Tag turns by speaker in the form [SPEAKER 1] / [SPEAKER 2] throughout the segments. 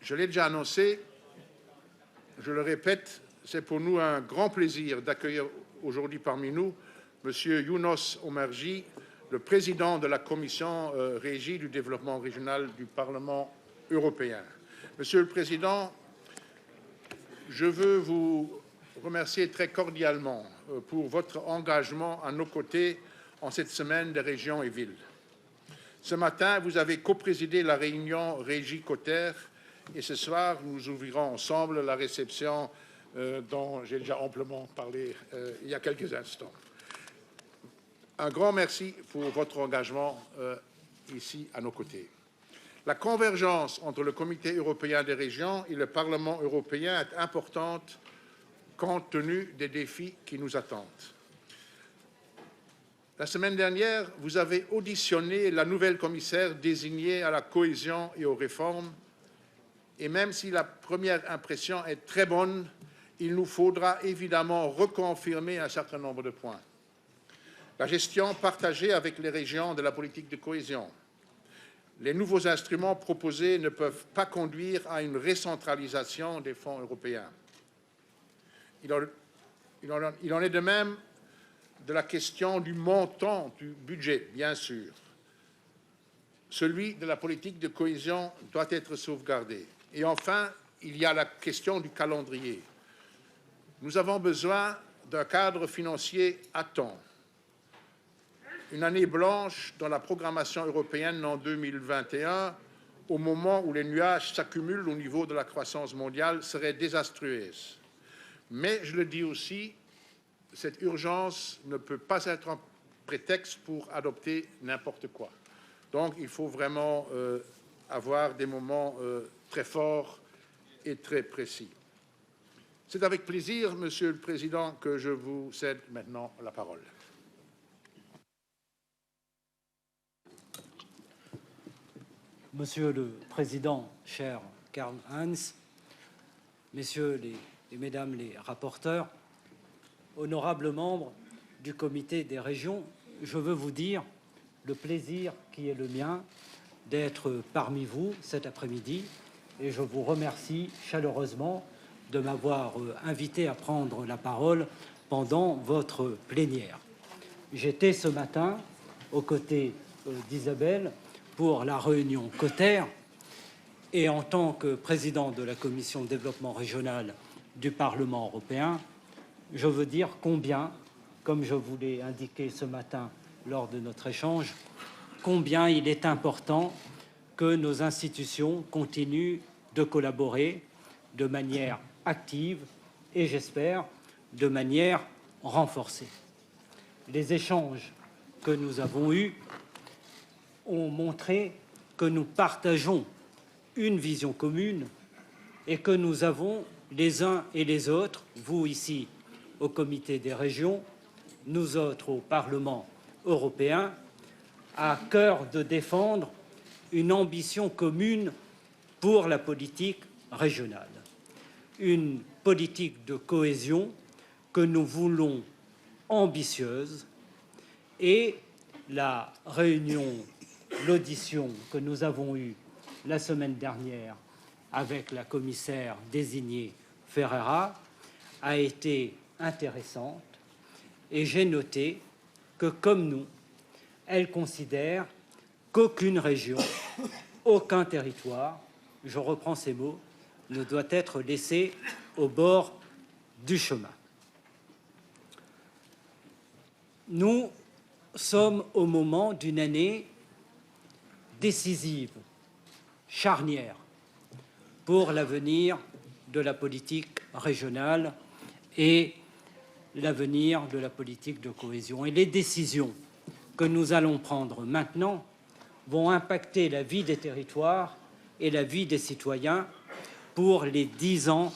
[SPEAKER 1] Je l'ai déjà annoncé, je le répète, c'est pour nous un grand plaisir d'accueillir aujourd'hui parmi nous M. Younous Omarjee, le président de la commission régie du développement régional du Parlement européen. Monsieur le Président, je veux vous remercier très cordialement pour votre engagement à nos côtés en cette semaine des régions et villes. Ce matin, vous avez coprésidé la réunion Régie-Coter et ce soir, nous ouvrirons ensemble la réception dont j'ai déjà amplement parlé il y a quelques instants. Un grand merci pour votre engagement ici à nos côtés. La convergence entre le Comité européen des régions et le Parlement européen est importante compte tenu des défis qui nous attendent. La semaine dernière, vous avez auditionné la nouvelle commissaire désignée à la cohésion et aux réformes. Et même si la première impression est très bonne, il nous faudra évidemment reconfirmer un certain nombre de points. La gestion partagée avec les régions de la politique de cohésion. Les nouveaux instruments proposés ne peuvent pas conduire à une recentralisation des fonds européens. Il en est de même de la question du montant du budget, bien sûr. Celui de la politique de cohésion doit être sauvegardé. Et enfin, il y a la question du calendrier. Nous avons besoin d'un cadre financier à temps. Une année blanche dans la programmation européenne en 2021, au moment où les nuages s'accumulent au niveau de la croissance mondiale, serait désastreuse. Mais, je le dis aussi, cette urgence ne peut pas être un prétexte pour adopter n'importe quoi. Donc, il faut vraiment avoir des moments très forts et très précis. C'est avec plaisir, Monsieur le Président, que je vous cède maintenant la parole.
[SPEAKER 2] Monsieur le Président, cher Karl-Heinz, Messieurs et Mesdames les rapporteurs, honorables membres du Comité des régions, je veux vous dire le plaisir qui est le mien d'être parmi vous cet après-midi et je vous remercie chaleureusement de m'avoir invité à prendre la parole pendant votre plénière. J'étais ce matin aux côtés d'Isabelle pour la réunion Coter et en tant que président de la Commission développement régional du Parlement européen, je veux dire combien, comme je vous l'ai indiqué ce matin lors de notre échange, combien il est important que nos institutions continuent de collaborer de manière active et, j'espère, de manière renforcée. Les échanges que nous avons eus ont montré que nous partageons une vision commune et que nous avons les uns et les autres, vous ici au Comité des régions, nous autres au Parlement européen, à cœur de défendre une ambition commune pour la politique régionale. Une politique de cohésion que nous voulons ambitieuse et la réunion, l'audition que nous avons eue la semaine dernière avec la commissaire désignée Ferreira a été intéressante et j'ai noté que, comme nous, elle considère qu'aucune région, aucun territoire, je reprends ces mots, ne doit être laissé au bord du chemin. Nous sommes au moment d'une année décisive, charnière, pour l'avenir de la politique régionale et l'avenir de la politique de cohésion. Et les décisions que nous allons prendre maintenant vont impacter la vie des territoires et la vie des citoyens pour les 10 ans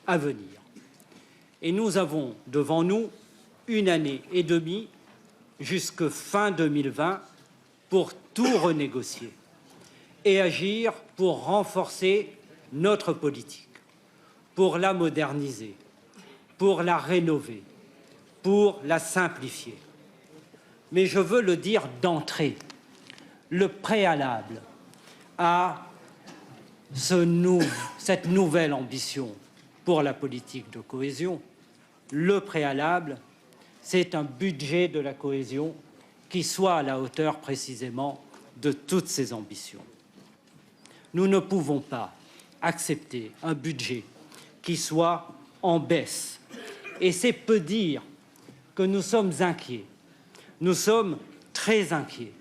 [SPEAKER 2] à venir. Et nous avons devant nous une année et demie jusque fin 2020 pour tout renégocier et agir pour renforcer notre politique, pour la moderniser, pour la rénover, pour la simplifier. Mais je veux le dire d'entrée, le préalable à cette nouvelle ambition pour la politique de cohésion, le préalable, c'est un budget de la cohésion qui soit à la hauteur précisément de toutes ces ambitions. Nous ne pouvons pas accepter un budget qui soit en baisse. Et c'est peu dire que nous sommes inquiets. Nous sommes très inquiets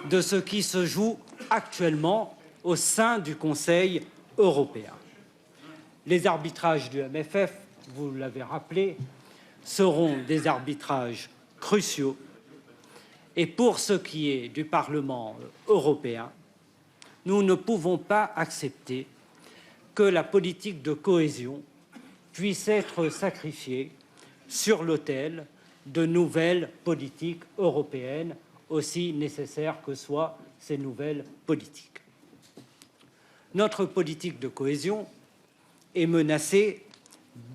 [SPEAKER 2] de ce qui se joue actuellement au sein du Conseil européen. Les arbitrages du MFF, vous l'avez rappelé, seront des arbitrages cruciaux. Et pour ce qui est du Parlement européen, nous ne pouvons pas accepter que la politique de cohésion puisse être sacrifiée sur l'autel de nouvelles politiques européennes, aussi nécessaires que soient ces nouvelles politiques. Notre politique de cohésion est menacée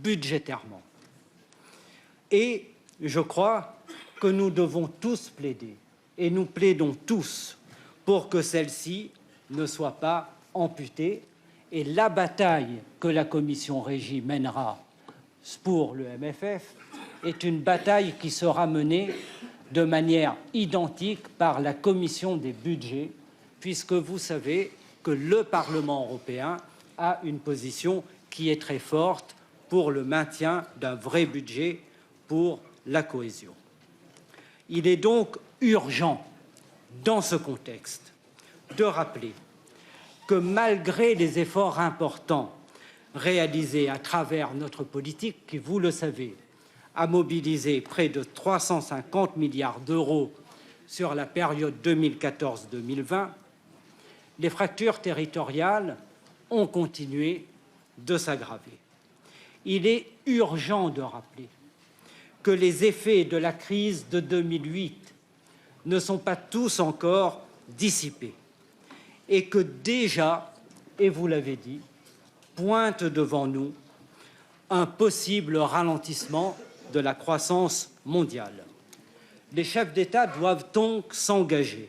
[SPEAKER 2] budgétairement. Et je crois que nous devons tous plaider, et nous plaidons tous, pour que celle-ci ne soit pas amputée. Et la bataille que la commission Régie mènera pour le MFF est une bataille qui sera menée de manière identique par la commission des budgets, puisque vous savez que le Parlement européen a une position qui est très forte pour le maintien d'un vrai budget pour la cohésion. Il est donc urgent, dans ce contexte, de rappeler que malgré les efforts importants réalisés à travers notre politique, qui, vous le savez, a mobilisé près de 350 milliards d'euros sur la période 2014-2020, les fractures territoriales ont continué de s'aggraver. Il est urgent de rappeler que les effets de la crise de 2008 ne sont pas tous encore dissipés et que déjà, et vous l'avez dit, pointe devant nous un possible ralentissement de la croissance mondiale. Les chefs d'État doivent donc s'engager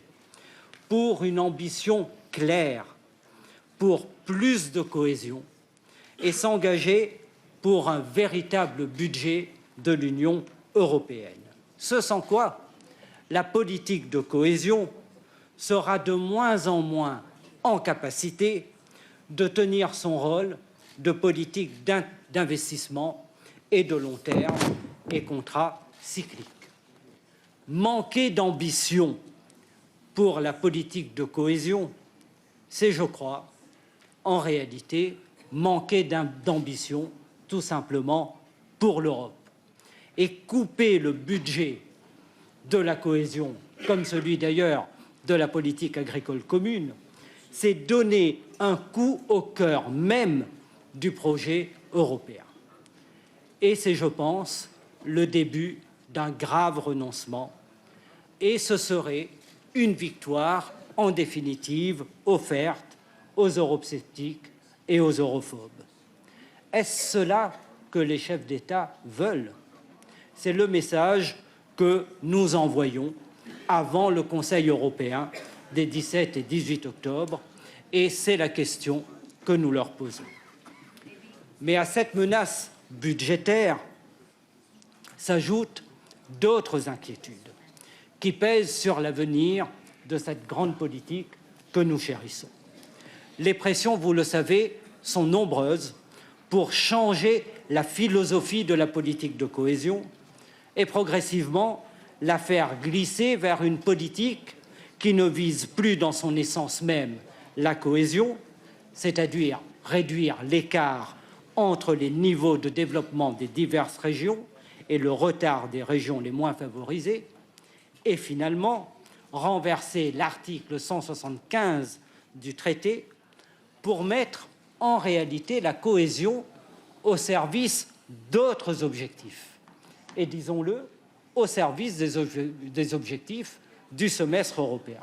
[SPEAKER 2] pour une ambition claire, pour plus de cohésion et s'engager pour un véritable budget de l'Union européenne. Ce sans quoi la politique de cohésion sera de moins en moins en capacité de tenir son rôle de politique d'investissement et de long terme et contracyclique. Manquer d'ambition pour la politique de cohésion, c'est, je crois, en réalité, manquer d'ambition tout simplement pour l'Europe. Et couper le budget de la cohésion, comme celui d'ailleurs de la politique agricole commune, c'est donner un coup au cœur même du projet européen. Et c'est, je pense, le début d'un grave renoncement. Et ce serait une victoire, en définitive, offerte aux eurosceptiques et aux europhobes. Est-ce cela que les chefs d'État veulent? C'est le message que nous envoyons avant le Conseil européen des 17 et 18 octobre, et c'est la question que nous leur posons. Mais à cette menace budgétaire s'ajoutent d'autres inquiétudes qui pèsent sur l'avenir de cette grande politique que nous chérissons. Les pressions, vous le savez, sont nombreuses pour changer la philosophie de la politique de cohésion et progressivement la faire glisser vers une politique qui ne vise plus dans son essence même la cohésion, c'est-à-dire réduire l'écart entre les niveaux de développement des diverses régions et le retard des régions les moins favorisées, et finalement renverser l'article 175 du traité pour mettre en réalité la cohésion au service d'autres objectifs, et disons-le, au service des objectifs du semestre européen,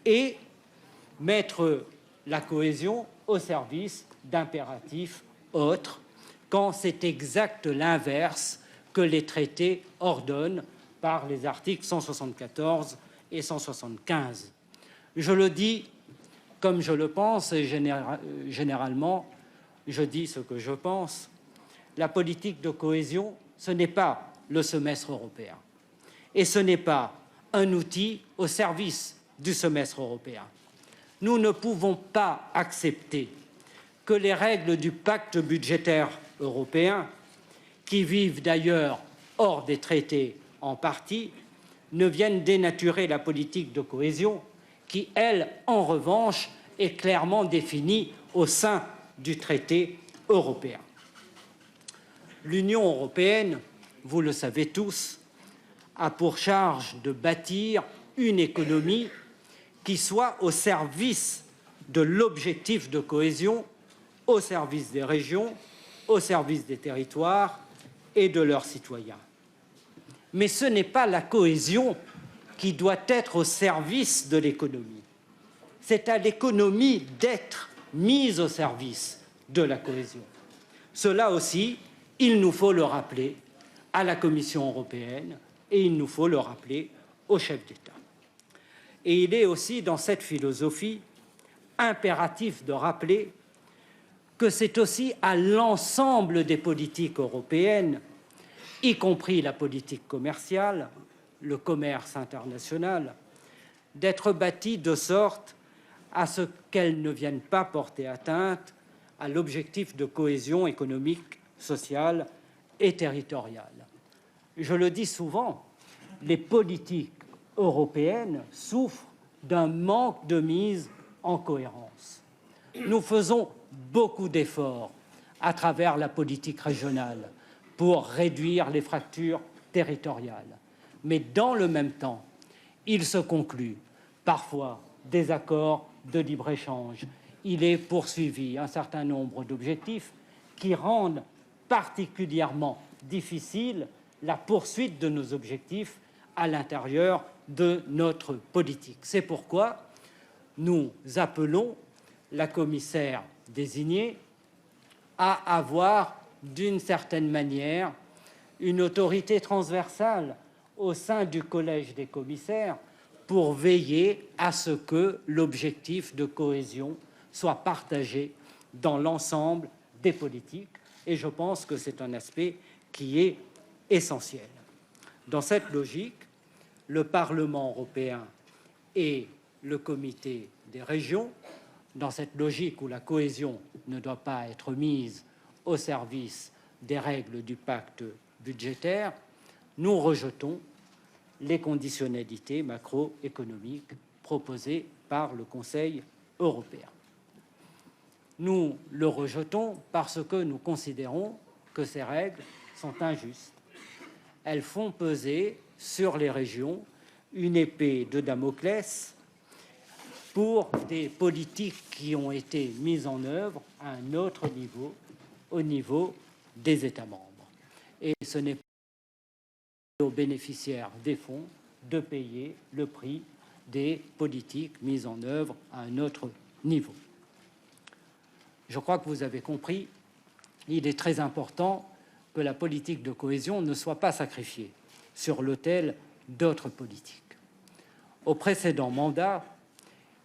[SPEAKER 2] et mettre la cohésion au service d'impératifs autres, quand c'est exact l'inverse que les traités ordonnent par les articles 174 et 175. Je le dis comme je le pense, et généralement, je dis ce que je pense, la politique de cohésion, ce n'est pas le semestre européen. Et ce n'est pas un outil au service du semestre européen. Nous ne pouvons pas accepter que les règles du pacte budgétaire européen, qui vivent d'ailleurs hors des traités en partie, ne viennent dénaturer la politique de cohésion qui, elle, en revanche, est clairement définie au sein du traité européen. L'Union européenne, vous le savez tous, a pour charge de bâtir une économie qui soit au service de l'objectif de cohésion, au service des régions, au service des territoires et de leurs citoyens. Mais ce n'est pas la cohésion qui doit être au service de l'économie. C'est à l'économie d'être mise au service de la cohésion. Cela aussi, il nous faut le rappeler à la Commission européenne et il nous faut le rappeler aux chefs d'État. Et il est aussi dans cette philosophie impératif de rappeler que c'est aussi à l'ensemble des politiques européennes, y compris la politique commerciale, le commerce international, d'être bâties de sorte à ce qu'elles ne viennent pas porter atteinte à l'objectif de cohésion économique, sociale et territoriale. Je le dis souvent, les politiques européennes souffrent d'un manque de mise en cohérence. Nous faisons beaucoup d'efforts à travers la politique régionale pour réduire les fractures territoriales. Mais dans le même temps, il se conclut parfois des accords de libre-échange. Il est poursuivi un certain nombre d'objectifs qui rendent particulièrement difficile la poursuite de nos objectifs à l'intérieur de notre politique. C'est pourquoi nous appelons la commissaire désignée à avoir, d'une certaine manière, une autorité transversale au sein du collège des commissaires pour veiller à ce que l'objectif de cohésion soit partagé dans l'ensemble des politiques. Et je pense que c'est un aspect qui est essentiel. Dans cette logique, le Parlement européen et le Comité des régions, dans cette logique où la cohésion ne doit pas être mise au service des règles du pacte budgétaire, nous rejetons les conditionnalités macroéconomiques proposées par le Conseil européen. Nous le rejetons parce que nous considérons que ces règles sont injustes. Elles font peser sur les régions une épée de Damoclès pour des politiques qui ont été mises en œuvre à un autre niveau, au niveau des États membres. Et ce n'est pas aux bénéficiaires des fonds de payer le prix des politiques mises en œuvre à un autre niveau. Je crois que vous avez compris, il est très important que la politique de cohésion ne soit pas sacrifiée sur l'autel d'autres politiques. Au précédent mandat,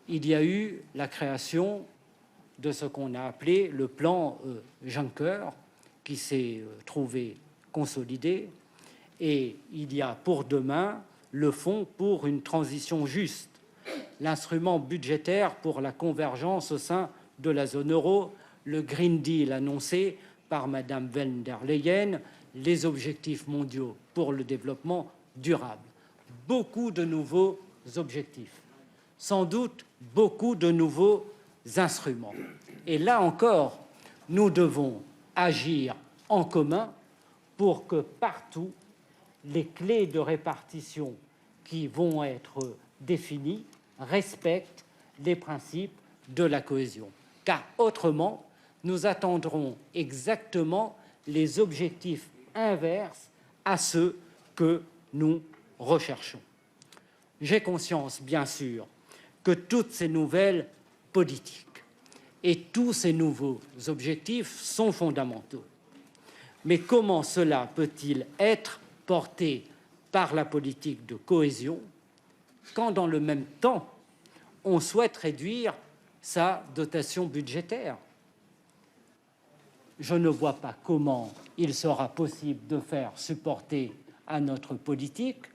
[SPEAKER 2] il y a eu la création de ce qu'on a appelé le plan Juncker, qui s'est trouvé consolidé, et il y a pour demain le Fonds pour une transition juste, l'instrument budgétaire pour la convergence au sein de la zone euro, le Green Deal annoncé par Mme von der Leyen, les objectifs mondiaux pour le développement durable. Beaucoup de nouveaux objectifs, sans doute beaucoup de nouveaux instruments. Et là encore, nous devons agir en commun pour que partout, les clés de répartition qui vont être définies respectent les principes de la cohésion. Car autrement, nous atteindrons exactement les objectifs inverses à ceux que nous recherchons. J'ai conscience, bien sûr, que toutes ces nouvelles politiques et tous ces nouveaux objectifs sont fondamentaux. Mais comment cela peut-il être porté par la politique de cohésion quand, dans le même temps, on souhaite réduire sa dotation budgétaire. Je ne vois pas comment il sera possible de faire supporter à notre politique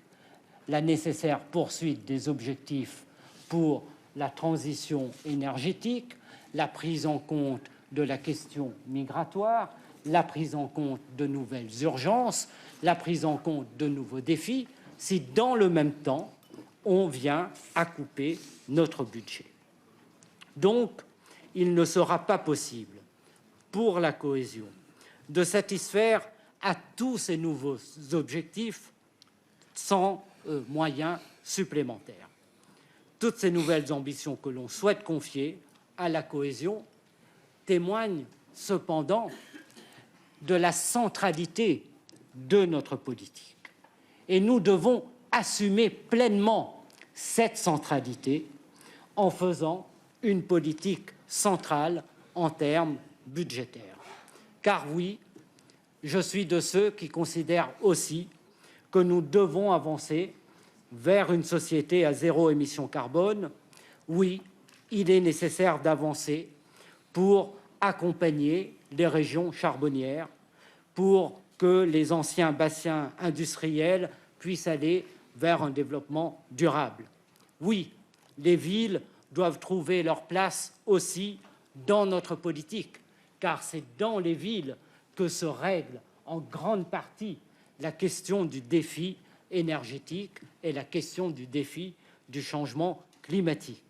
[SPEAKER 2] la nécessaire poursuite des objectifs pour la transition énergétique, la prise en compte de la question migratoire, la prise en compte de nouvelles urgences, la prise en compte de nouveaux défis, si dans le même temps, on vient à couper notre budget. Donc, il ne sera pas possible pour la cohésion de satisfaire à tous ces nouveaux objectifs sans moyens supplémentaires. Toutes ces nouvelles ambitions que l'on souhaite confier à la cohésion témoignent cependant de la centralité de notre politique. Et nous devons assumer pleinement cette centralité en faisant une politique centrale en termes budgétaires. Car oui, je suis de ceux qui considèrent aussi que nous devons avancer vers une société à zéro émission carbone. Oui, il est nécessaire d'avancer pour accompagner les régions charbonnières, pour que les anciens bassins industriels puissent aller vers un développement durable. Oui, les villes doivent trouver leur place aussi dans notre politique, car c'est dans les villes que se règle en grande partie la question du défi énergétique et la question du défi du changement climatique.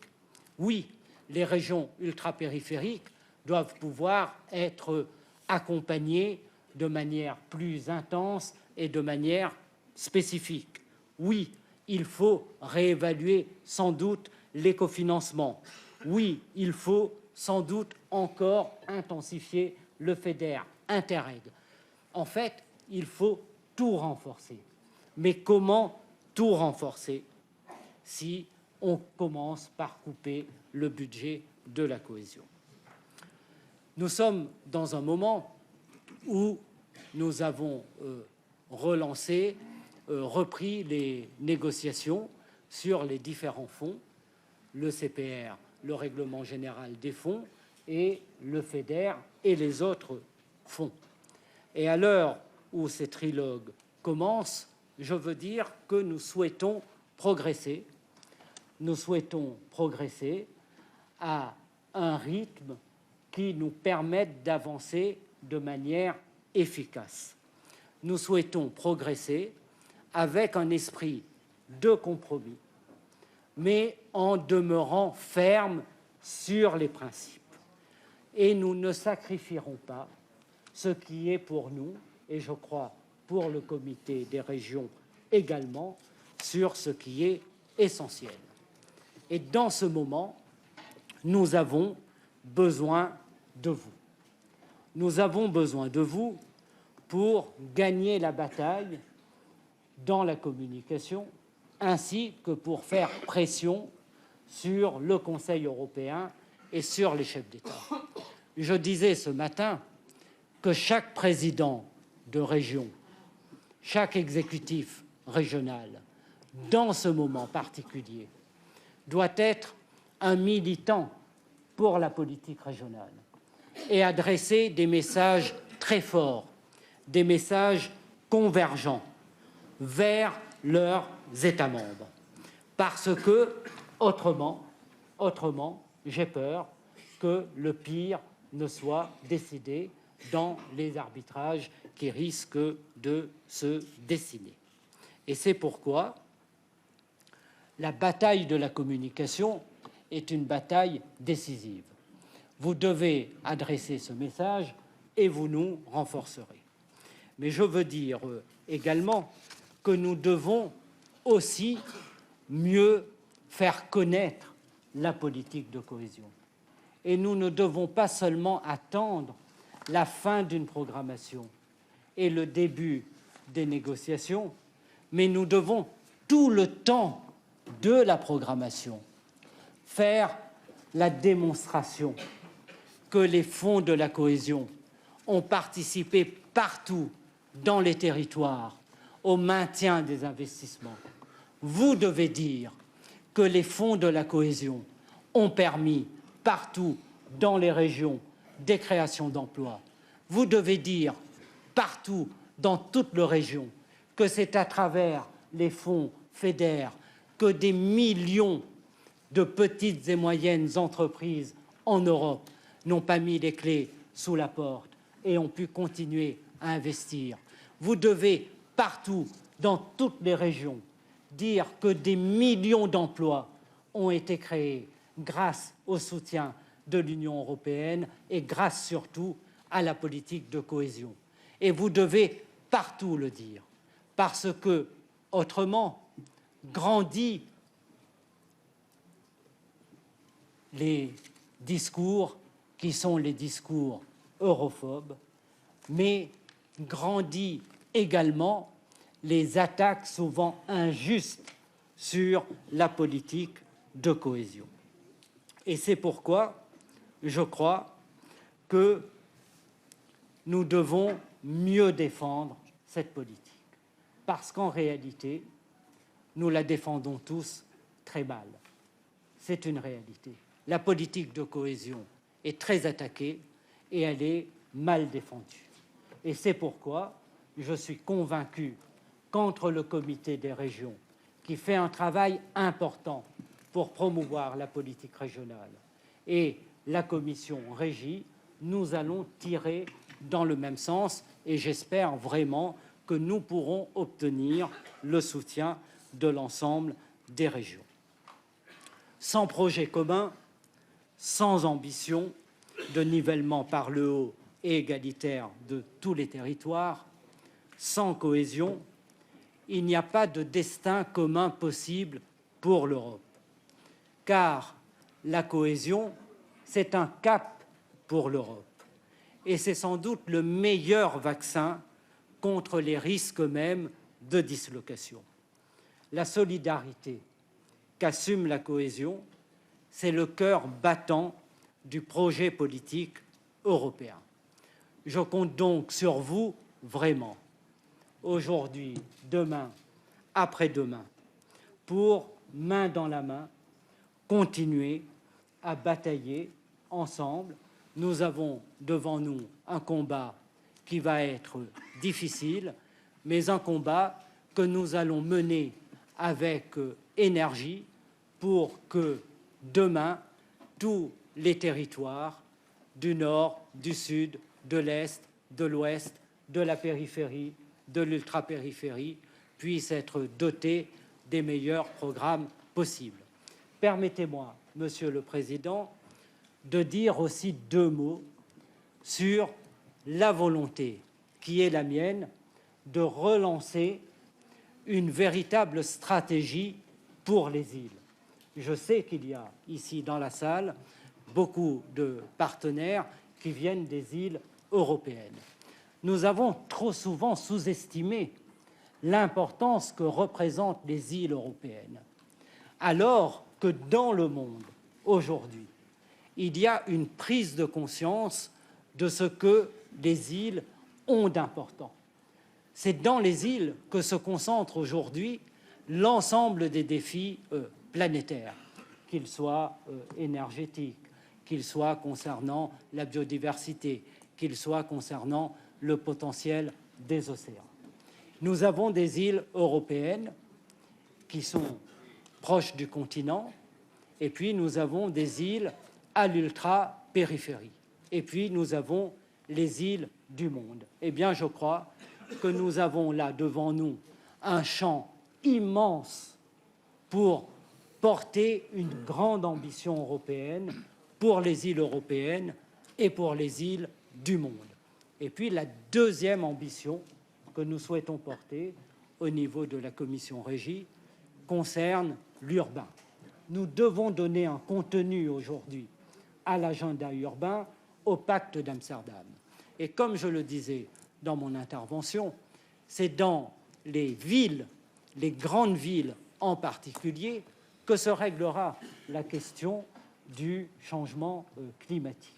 [SPEAKER 2] Oui, les régions ultrapériphériques doivent pouvoir être accompagnées de manière plus intense et de manière spécifique. Oui, il faut réévaluer sans doute l'écofinancement. Oui, il faut sans doute encore intensifier le FEDER, Interreg. En fait, il faut tout renforcer. Mais comment tout renforcer si on commence par couper le budget de la cohésion? Nous sommes dans un moment où nous avons repris les négociations sur les différents fonds, le CPR, le règlement général des fonds, et le FEDER et les autres fonds. Et à l'heure où ces trilogues commencent, je veux dire que nous souhaitons progresser. Nous souhaitons progresser à un rythme qui nous permette d'avancer de manière efficace. Nous souhaitons progresser avec un esprit de compromis, mais en demeurant fermes sur les principes. Et nous ne sacrifierons pas ce qui est pour nous, et je crois pour le comité des régions également, sur ce qui est essentiel. Et dans ce moment, nous avons besoin de vous. Nous avons besoin de vous pour gagner la bataille dans la communication, ainsi que pour faire pression sur le Conseil européen et sur les chefs d'État. Je disais ce matin que chaque président de région, chaque exécutif régional, dans ce moment particulier, doit être un militant pour la politique régionale et adresser des messages très forts, des messages convergents vers leurs États membres. Parce que, autrement, j'ai peur que le pire ne soit décidé dans les arbitrages qui risquent de se dessiner. Et c'est pourquoi la bataille de la communication est une bataille décisive. Vous devez adresser ce message et vous nous renforcerez. Mais je veux dire également que nous devons aussi mieux faire connaître la politique de cohésion. Et nous ne devons pas seulement attendre la fin d'une programmation et le début des négociations, mais nous devons tout le temps de la programmation faire la démonstration que les fonds de la cohésion ont participé partout dans les territoires au maintien des investissements. Vous devez dire que les fonds de la cohésion ont permis partout dans les régions des créations d'emplois. Vous devez dire partout dans toutes les régions que c'est à travers les fonds FEDER que des millions de petites et moyennes entreprises en Europe n'ont pas mis les clés sous la porte et ont pu continuer à investir. Vous devez partout dans toutes les régions dire que des millions d'emplois ont été créés grâce au soutien de l'Union européenne et grâce surtout à la politique de cohésion. Et vous devez partout le dire, parce que, autrement, grandit les discours qui sont les discours europhobes, mais grandit également les attaques souvent injustes sur la politique de cohésion. Et c'est pourquoi je crois que nous devons mieux défendre cette politique. Parce qu'en réalité, nous la défendons tous très mal. C'est une réalité. La politique de cohésion est très attaquée et elle est mal défendue. Et c'est pourquoi je suis convaincu qu'entre le Comité des régions, qui fait un travail important pour promouvoir la politique régionale, et la commission Régie, nous allons tirer dans le même sens et j'espère vraiment que nous pourrons obtenir le soutien de l'ensemble des régions. Sans projet commun, sans ambition de nivellement par le haut et égalitaire de tous les territoires, sans cohésion, il n'y a pas de destin commun possible pour l'Europe. Car la cohésion, c'est un cap pour l'Europe. Et c'est sans doute le meilleur vaccin contre les risques mêmes de dislocation. La solidarité qu'assume la cohésion, c'est le cœur battant du projet politique européen. Je compte donc sur vous, vraiment, aujourd'hui, demain, après-demain, pour, main dans la main, continuer à batailler ensemble. Nous avons devant nous un combat qui va être difficile, mais un combat que nous allons mener avec énergie pour que demain, tous les territoires du Nord, du Sud, de l'Est, de l'Ouest, de la périphérie, de l'ultrapériphérie puissent être dotés des meilleurs programmes possibles. Permettez-moi, Monsieur le Président, de dire aussi deux mots sur la volonté qui est la mienne de relancer une véritable stratégie pour les îles. Je sais qu'il y a ici dans la salle beaucoup de partenaires qui viennent des îles européennes. Nous avons trop souvent sous-estimé l'importance que représentent les îles européennes, alors que dans le monde, aujourd'hui, il y a une prise de conscience de ce que les îles ont d'important. C'est dans les îles que se concentre aujourd'hui l'ensemble des défis planétaires, qu'ils soient énergétiques, qu'ils soient concernant la biodiversité, qu'ils soient concernant le potentiel des océans. Nous avons des îles européennes qui sont proches du continent, et puis nous avons des îles à l'ultra-périphérie, et puis nous avons les îles du monde. Eh bien, je crois que nous avons là devant nous un champ immense pour porter une grande ambition européenne pour les îles européennes et pour les îles du monde. Et puis la deuxième ambition que nous souhaitons porter au niveau de la commission Régie concerne l'urbain. Nous devons donner un contenu aujourd'hui à l'agenda urbain, au pacte d'Amsterdam. Et comme je le disais dans mon intervention, c'est dans les villes, les grandes villes en particulier, que se réglera la question du changement climatique.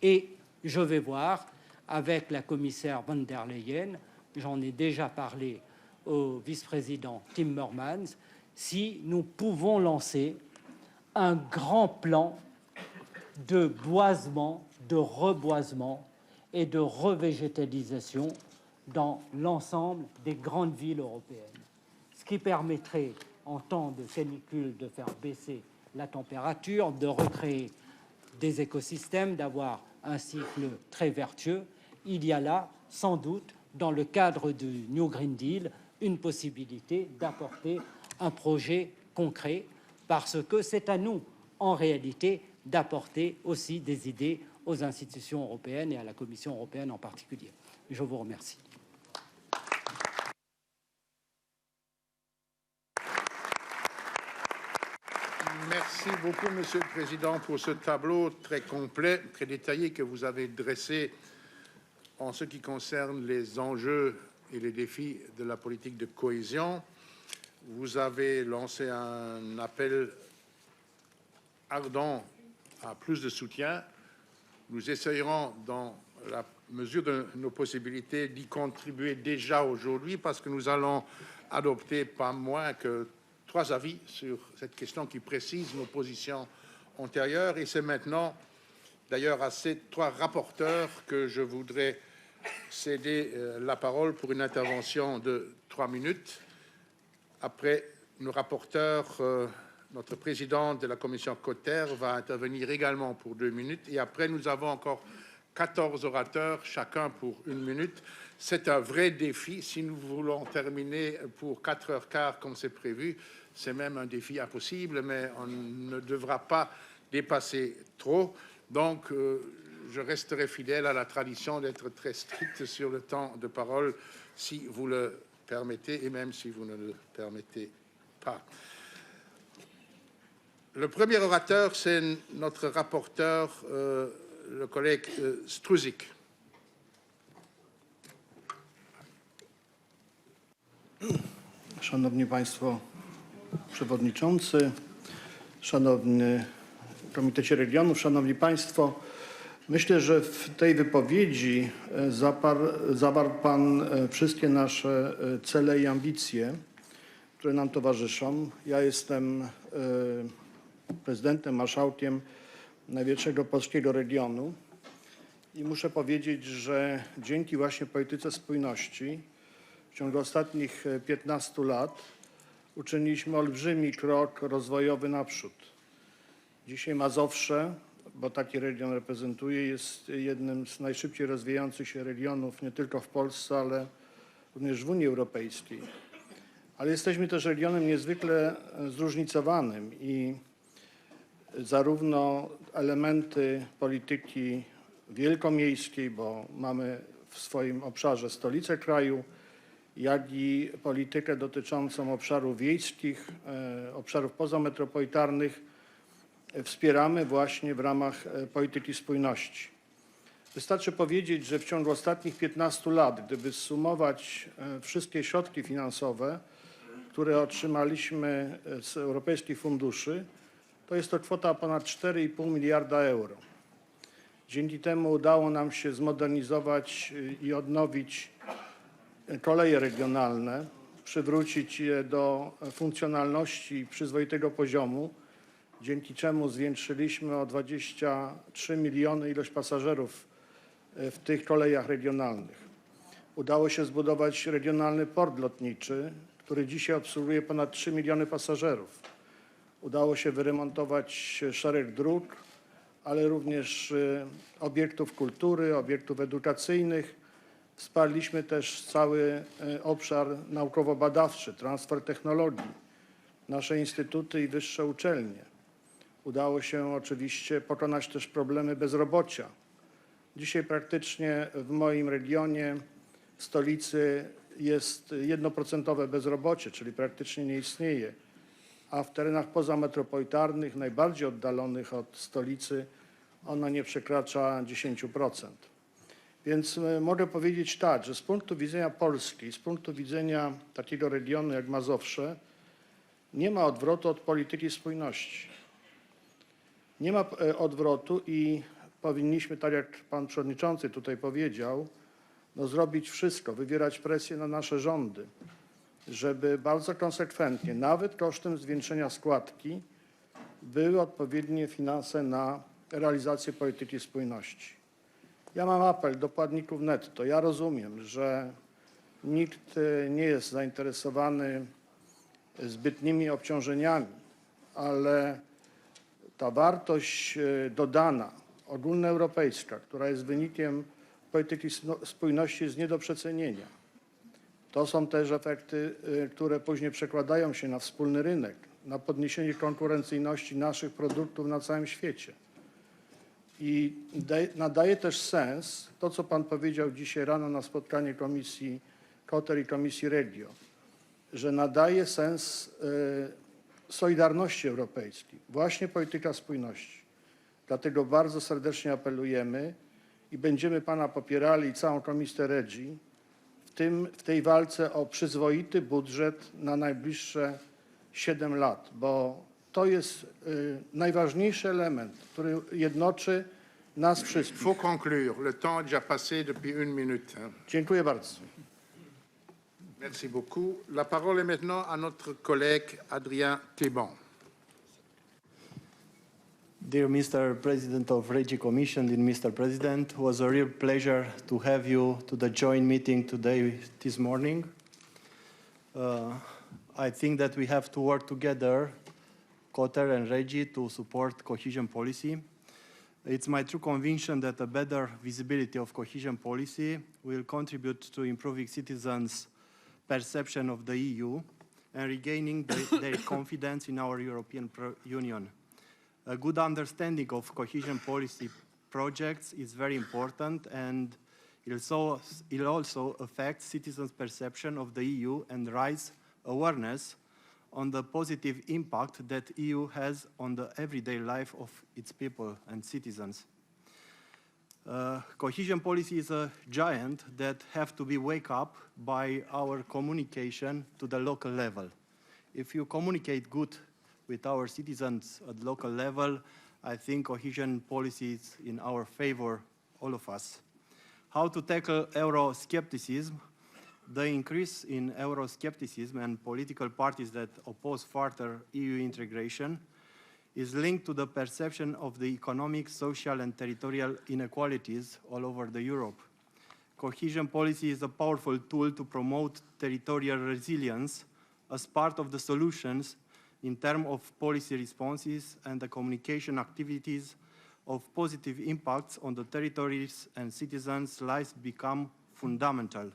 [SPEAKER 2] Et je vais voir avec la commissaire von der Leyen, j'en ai déjà parlé au vice-président Timmermans, si nous pouvons lancer un grand plan de boisement, de reboisement et de revégétalisation dans l'ensemble des grandes villes européennes, ce qui permettrait, en temps de canicule, de faire baisser la température, de recréer des écosystèmes, d'avoir un cycle très vertueux. Il y a là, sans doute, dans le cadre du New Green Deal, une possibilité d'apporter un projet concret, parce que c'est à nous, en réalité, d'apporter aussi des idées aux institutions européennes et à la Commission européenne en particulier. Je vous remercie.
[SPEAKER 1] Merci beaucoup, Monsieur le Président, pour ce tableau très complet, très détaillé que vous avez dressé en ce qui concerne les enjeux et les défis de la politique de cohésion. Vous avez lancé un appel ardent à plus de soutien. Nous essayerons, dans la mesure de nos possibilités, d'y contribuer déjà aujourd'hui, parce que nous allons adopter pas moins que 3 avis sur cette question qui précise nos positions antérieures. Et c'est maintenant, d'ailleurs, à ces 3 rapporteurs que je voudrais céder la parole pour une intervention de 3 minutes. Après nos rapporteurs, notre président de la commission Cotter va intervenir également pour 2 minutes. Et après, nous avons encore 14 orateurs, chacun pour 1 minute. C'est un vrai défi. Si nous voulons terminer pour 4h15 comme c'est prévu, c'est même un défi impossible, mais on ne devra pas dépasser trop. Donc, je resterai fidèle à la tradition d'être très strict sur le temps de parole, si vous le permettez, et même si vous ne le permettez pas. Le premier orateur, c'est notre rapporteur, le collègue Struzik.
[SPEAKER 3] Szanowni Państwo Przewodniczący, Szanowny Komitecie Regionów, Szanowni Państwo, myślę, że w tej wypowiedzi zawarł Pan wszystkie nasze cele i ambicje, które nam towarzyszą. Ja jestem prezydentem, marszałkiem największego polskiego regionu i muszę powiedzieć, że dzięki właśnie polityce spójności w ciągu ostatnich 15 lat uczyniliśmy olbrzymi krok rozwojowy naprzód. Dzisiaj Mazowsze, bo taki region reprezentuję, jest jednym z najszybciej rozwijających się regionów nie tylko w Polsce, ale również w Unii Europejskiej. Ale jesteśmy też regionem niezwykle zróżnicowanym i zarówno elementy polityki wielkomiejskiej, bo mamy w swoim obszarze stolicę kraju, jak i politykę dotyczącą obszarów wiejskich, obszarów pozametropolitarnych wspieramy właśnie w ramach polityki spójności. Wystarczy powiedzieć, że w ciągu ostatnich 15 lat, gdyby zsumować wszystkie środki finansowe, które otrzymaliśmy z europejskich funduszy, to jest to kwota ponad 4,5 miliarda euro. Dzięki temu udało nam się zmodernizować i odnowić koleje regionalne, przywrócić je do funkcjonalności i przyzwoitego poziomu, dzięki czemu zwiększyliśmy o 23 miliony ilość pasażerów w tych kolejach regionalnych. Udało się zbudować regionalny port lotniczy, który dzisiaj obsługuje ponad 3 miliony pasażerów. Udało się wyremontować szereg dróg, ale również obiektów kultury, obiektów edukacyjnych. Wsparliśmy też cały obszar naukowo-badawczy, transfer technologii, nasze instytuty i wyższe uczelnie. Udało się oczywiście pokonać też problemy bezrobocia. Dzisiaj praktycznie w moim regionie, w stolicy, jest 1% bezrobocie, czyli praktycznie nie istnieje, a w terenach pozametropolitarnych, najbardziej oddalonych od stolicy, ono nie przekracza 10%. Więc mogę powiedzieć tak, że z punktu widzenia Polski, z punktu widzenia takiego regionu jak Mazowsze, nie ma odwrotu od polityki spójności. Nie ma odwrotu i powinniśmy, tak jak pan przewodniczący tutaj powiedział, zrobić wszystko, wywierać presję na nasze rządy, żeby bardzo konsekwentnie, nawet kosztem zwiększenia składki, były odpowiednie finanse na realizację polityki spójności. Ja mam apel do płatników netto. Ja rozumiem, że nikt nie jest zainteresowany zbytnimi obciążeniami, ale ta wartość dodana, ogólnoeuropejska, która jest wynikiem polityki spójności, jest nie do przecenienia. To są też efekty, które później przekładają się na wspólny rynek, na podniesienie konkurencyjności naszych produktów na całym świecie. I nadaje też sens to, co Pan powiedział dzisiaj rano na spotkaniu Komisji KOTER i Komisji Regio, że nadaje sens solidarności europejskiej, właśnie polityka spójności. Dlatego bardzo serdecznie apelujemy i będziemy Pana popierali i całą Komisję Regi w tej walce o przyzwoity budżet na najbliższe 7 lat, bo to jest najważniejszy element, który jednoczy nas
[SPEAKER 1] Il
[SPEAKER 3] wszystkich.
[SPEAKER 1] faut conclure. Le temps est déjà passé depuis 1 minute.
[SPEAKER 3] Dziękuję bardzo.
[SPEAKER 1] Merci beaucoup. La parole est maintenant à notre collègue Adrien Théban.
[SPEAKER 4] Dear Mr. President of Regi Commission, dear Mr. President, it was a real pleasure to have you to the joint meeting today, this morning. I think that we have to work together, COTER and Regi, to support cohesion policy. It's my true conviction that a better visibility of cohesion policy will contribute to improving citizens' perception of the EU and regaining their confidence in our European Union. A good understanding of cohesion policy projects is very important, and it also affects citizens' perception of the EU and raise awareness on the positive impact that EU has on the everyday life of its people and citizens. Cohesion policy is a giant that have to be wake up by our communication to the local level. If you communicate good with our citizens at local level, I think cohesion policy is in our favor, all of us. How to tackle Euroscepticism? The increase in Euroscepticism and political parties that oppose further EU integration is linked to the perception of the economic, social, and territorial inequalities all over Europe. Cohesion policy is a powerful tool to promote territorial resilience as part of the solutions in terms of policy responses and the communication activities of positive impacts on the territories and citizens' lives become fundamental.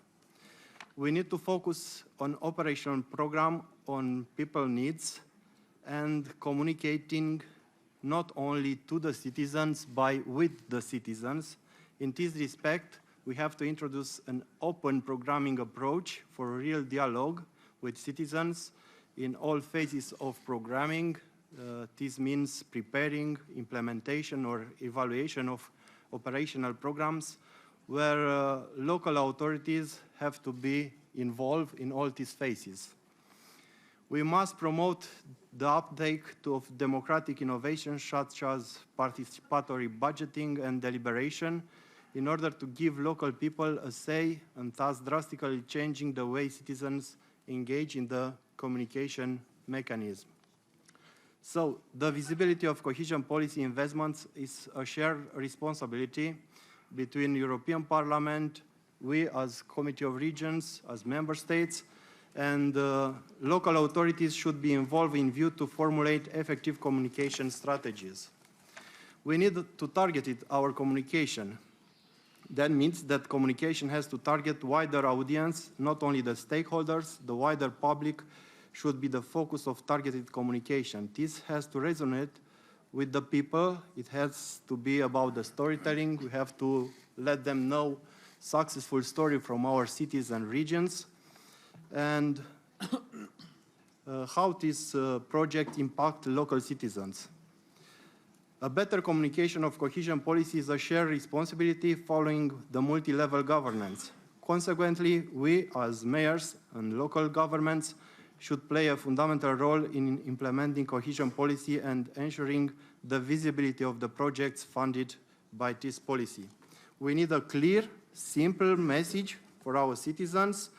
[SPEAKER 4] We need to focus on operational program on people needs and communicating not only to the citizens, but with the citizens. In this respect, we have to introduce an open programming approach for real dialogue with citizens in all phases of programming. This means preparing, implementation, or evaluation of operational programs where local authorities have to be involved in all these phases. We must promote the uptake of democratic innovations such as participatory budgeting and deliberation in order to give local people a say and thus drastically changing the way citizens engage in the communication mechanism. So the visibility of cohesion policy investments is a shared responsibility between European Parliament, we as Committee of Regions, as Member States, and local authorities should be involved in view to formulate effective communication strategies. We need to target our communication. That means that communication has to target wider audience, not only the stakeholders, the wider public should be the focus of targeted communication. This has to resonate with the people. It has to be about the storytelling. We have to let them know successful story from our cities and regions, and how this project impact local citizens. A better communication of cohesion policy is a shared responsibility following the multi-level governance. Consequently, we as mayors and local governments should play a fundamental role in implementing cohesion policy and ensuring the visibility of the projects funded by this policy. We need a clear, simple message for our citizens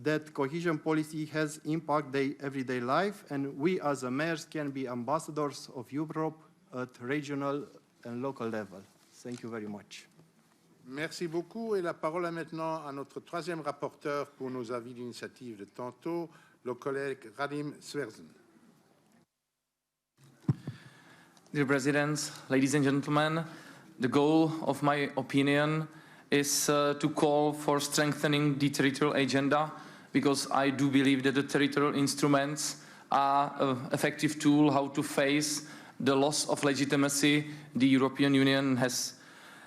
[SPEAKER 4] that cohesion policy has impact their everyday life, and we as mayors can be ambassadors of Europe at regional and local level. Thank you very much.
[SPEAKER 1] Merci beaucoup. Et la parole est maintenant à notre troisième rapporteur pour nos avis d'initiative de tantôt, le collègue Radim Sverzen.
[SPEAKER 5] Dear President, ladies and gentlemen, the goal of my opinion is to call for strengthening the territorial agenda, because I do believe that the territorial instruments are an effective tool how to face the loss of legitimacy the European Union has.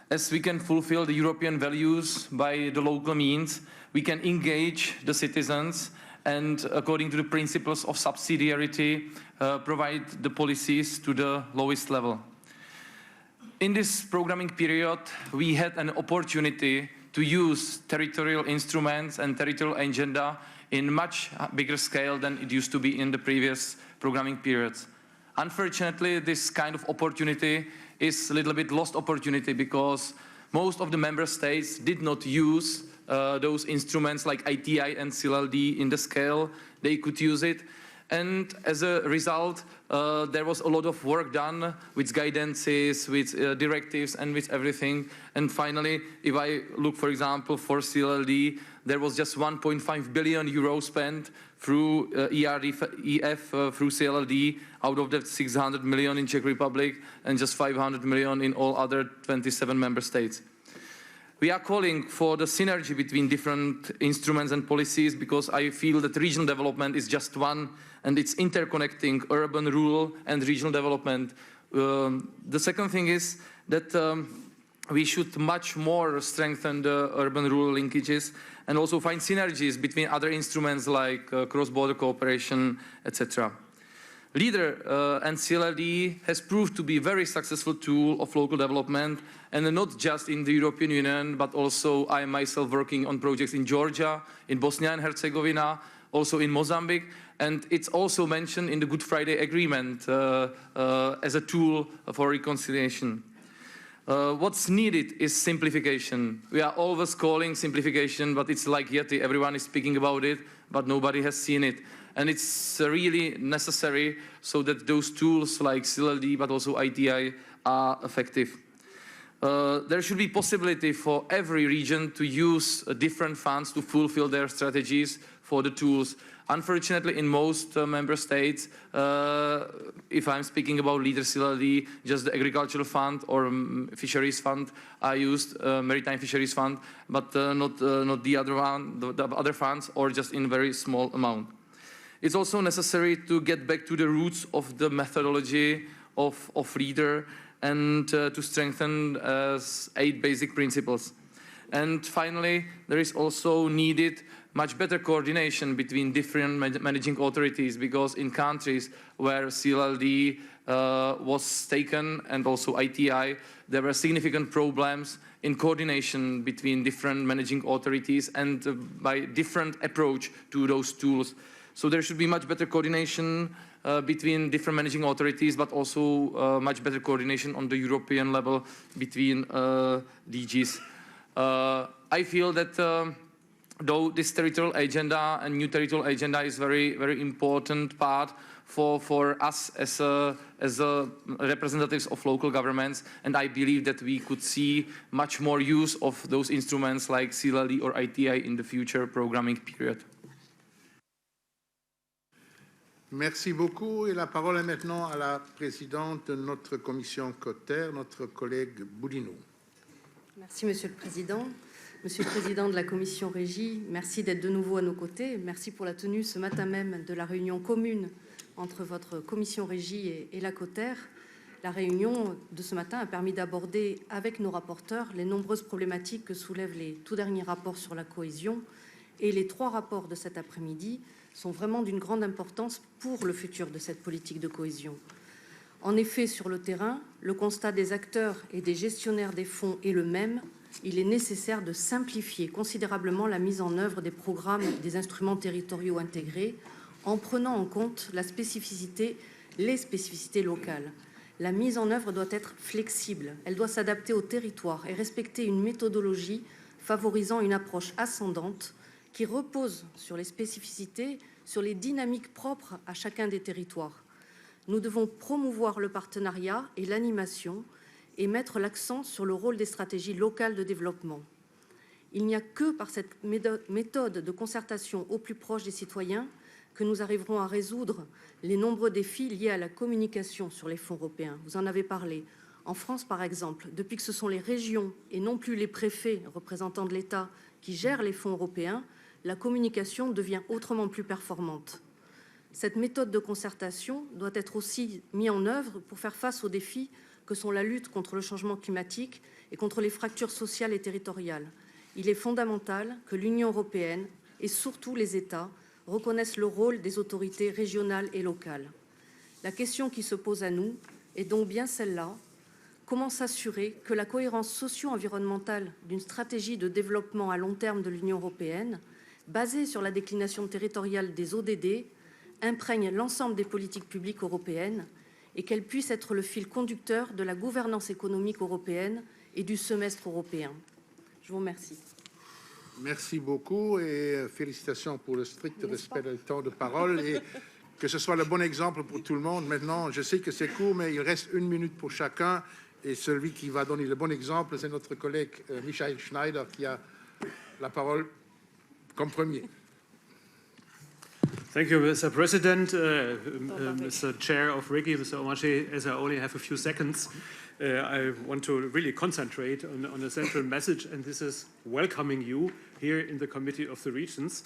[SPEAKER 5] As we can fulfill the European values by the local means, we can engage the citizens and, according to the principles of subsidiarity, provide the policies to the lowest level. In this programming period, we had an opportunity to use territorial instruments and territorial agenda in much bigger scale than it used to be in the previous programming periods. Unfortunately, this kind of opportunity is a little bit lost opportunity, because most of the member states did not use those instruments like ITI and CLLD in the scale they could use it. And as a result, there was a lot of work done with guidances, with directives, and with everything. And finally, if I look, for example, for CLLD, there was just 1.5 billion euros spent through ERDF, through CLLD, out of that 600 million in Czech Republic, and just 500 million in all other 27 member states. We are calling for the synergy between different instruments and policies, because I feel that regional development is just one, and it's interconnecting urban, rural, and regional development. The second thing is that we should much more strengthen the urban-rural linkages and also find synergies between other instruments like cross-border cooperation, etc. LEADER and CLLD has proved to be a very successful tool of local development, and not just in the European Union, but also I myself working on projects in Georgia, in Bosnia and Herzegovina, also in Mozambique, and it's also mentioned in the Good Friday Agreement as a tool for reconciliation. What's needed is simplification. We are always calling simplification, but it's like Yeti. Everyone is speaking about it, but nobody has seen it. And it's really necessary so that those tools like CLLD, but also ITI, are effective. There should be possibility for every region to use different funds to fulfill their strategies for the tools. Unfortunately, in most member states, if I'm speaking about LEADER CLLD, just the agricultural fund or fisheries fund are used, maritime fisheries fund, but not the other one, the other funds, or just in very small amount. It's also necessary to get back to the roots of the methodology of LEADER and to strengthen 8 basic principles. And finally, there is also needed much better coordination between different managing authorities, because in countries where CLLD was taken and also ITI, there were significant problems in coordination between different managing authorities and by different approach to those tools. So there should be much better coordination between different managing authorities, but also much better coordination on the European level between DGs. I feel that though this territorial agenda and new territorial agenda is very, very important part for us as representatives of local governments, and I believe that we could see much more use of those instruments like CLLD or ITI in the future programming period.
[SPEAKER 1] Merci beaucoup. Et la parole est maintenant à la présidente de notre commission Coter, notre collègue Boudinot.
[SPEAKER 6] Merci, Monsieur le Président. Monsieur le Président de la Commission Régie, merci d'être de nouveau à nos côtés. Merci pour la tenue ce matin même de la réunion commune entre votre Commission Régie et la Coter. La réunion de ce matin a permis d'aborder avec nos rapporteurs les nombreuses problématiques que soulèvent les tout derniers rapports sur la cohésion. Et les 3 rapports de cet après-midi sont vraiment d'une grande importance pour le futur de cette politique de cohésion. En effet, sur le terrain, le constat des acteurs et des gestionnaires des fonds est le même. Il est nécessaire de simplifier considérablement la mise en œuvre des programmes des instruments territoriaux intégrés en prenant en compte les spécificités locales. La mise en œuvre doit être flexible, elle doit s'adapter au territoire et respecter une méthodologie favorisant une approche ascendante qui repose sur les spécificités, sur les dynamiques propres à chacun des territoires. Nous devons promouvoir le partenariat et l'animation et mettre l'accent sur le rôle des stratégies locales de développement. Il n'y a que par cette méthode de concertation au plus proche des citoyens que nous arriverons à résoudre les nombreux défis liés à la communication sur les fonds européens. Vous en avez parlé. En France, par exemple, depuis que ce sont les régions et non plus les préfets, représentants de l'État, qui gèrent les fonds européens, la communication devient autrement plus performante. Cette méthode de concertation doit être aussi mise en œuvre pour faire face aux défis que sont la lutte contre le changement climatique et contre les fractures sociales et territoriales. Il est fondamental que l'Union européenne et surtout les États reconnaissent le rôle des autorités régionales et locales. La question qui se pose à nous est donc bien celle-là. Comment s'assurer que la cohérence socio-environnementale d'une stratégie de développement à long terme de l'Union européenne, basée sur la déclination territoriale des ODD, imprègne l'ensemble des politiques publiques européennes et qu'elle puisse être le fil conducteur de la gouvernance économique européenne et du semestre européen. Je vous remercie.
[SPEAKER 1] Merci beaucoup et félicitations pour le strict respect du temps de parole et que ce soit le bon exemple pour tout le monde. Maintenant, je sais que c'est court, mais il reste 1 minute pour chacun et celui qui va donner le bon exemple, c'est notre collègue Michael Schneider qui a la parole comme premier.
[SPEAKER 7] Thank you, Mr. President, Mr. Chair of RIGI, Mr. Omarjee. As I only have a few seconds, I want to really concentrate on a central message, and this is welcoming you here in the Committee of the Regions.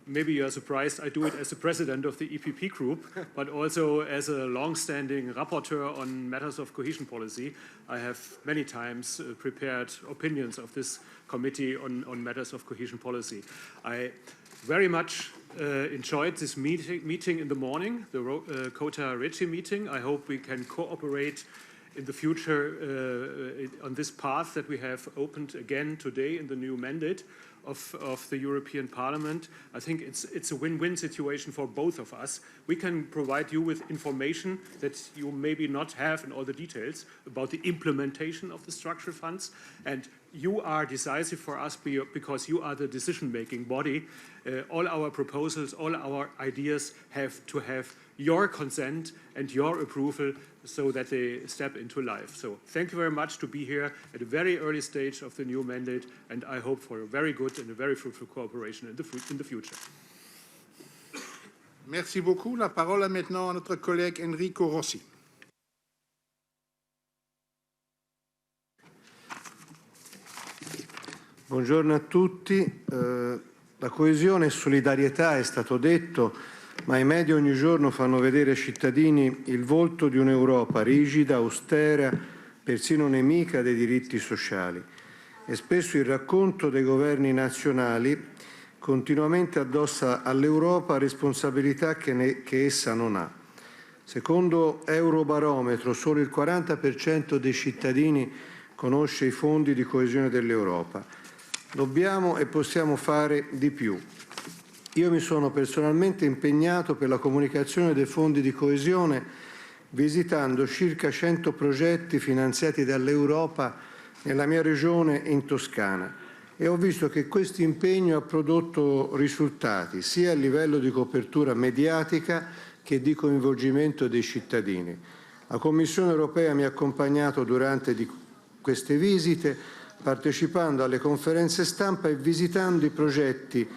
[SPEAKER 7] Maybe you are surprised I do it as the president of the EPP group, but also as a long-standing rapporteur on matters of cohesion policy. I have many times prepared opinions of this committee on matters of cohesion policy. I very much enjoyed this meeting in the morning, the Kota-RIGI meeting. I hope we can cooperate in the future on this path that we have opened again today in the new mandate of the European Parliament. I think it's a win-win situation for both of us. We can provide you with information that you maybe not have in all the details about the implementation of the structural funds, and you are decisive for us because you are the decision-making body. All our proposals, all our ideas have to have your consent and your approval so that they step into life. So thank you very much to be here at a very early stage of the new mandate, and I hope for a very good and a very fruitful cooperation in the future.
[SPEAKER 1] Merci beaucoup. La parole est maintenant à notre collègue Enrico Rossi.
[SPEAKER 3] Buongiorno a tutti. La coesione e solidarietà è stato detto, ma i media ogni giorno fanno vedere ai cittadini il volto di un'Europa rigida, austera, persino nemica dei diritti sociali. E spesso il racconto dei governi nazionali continuamente addossa all'Europa responsabilità che essa non ha. Secondo Eurobarometro, solo il 40% dei cittadini conosce i fondi di coesione dell'Europa. Dobbiamo e possiamo fare di più. Io mi sono personalmente impegnato per la comunicazione dei fondi di coesione visitando circa 100 progetti finanziati dall'Europa nella mia regione in Toscana e ho visto che questo impegno ha prodotto risultati sia a livello di copertura mediatica che di coinvolgimento dei cittadini. La Commissione europea mi ha accompagnato durante queste visite partecipando alle conferenze stampa e visitando i progetti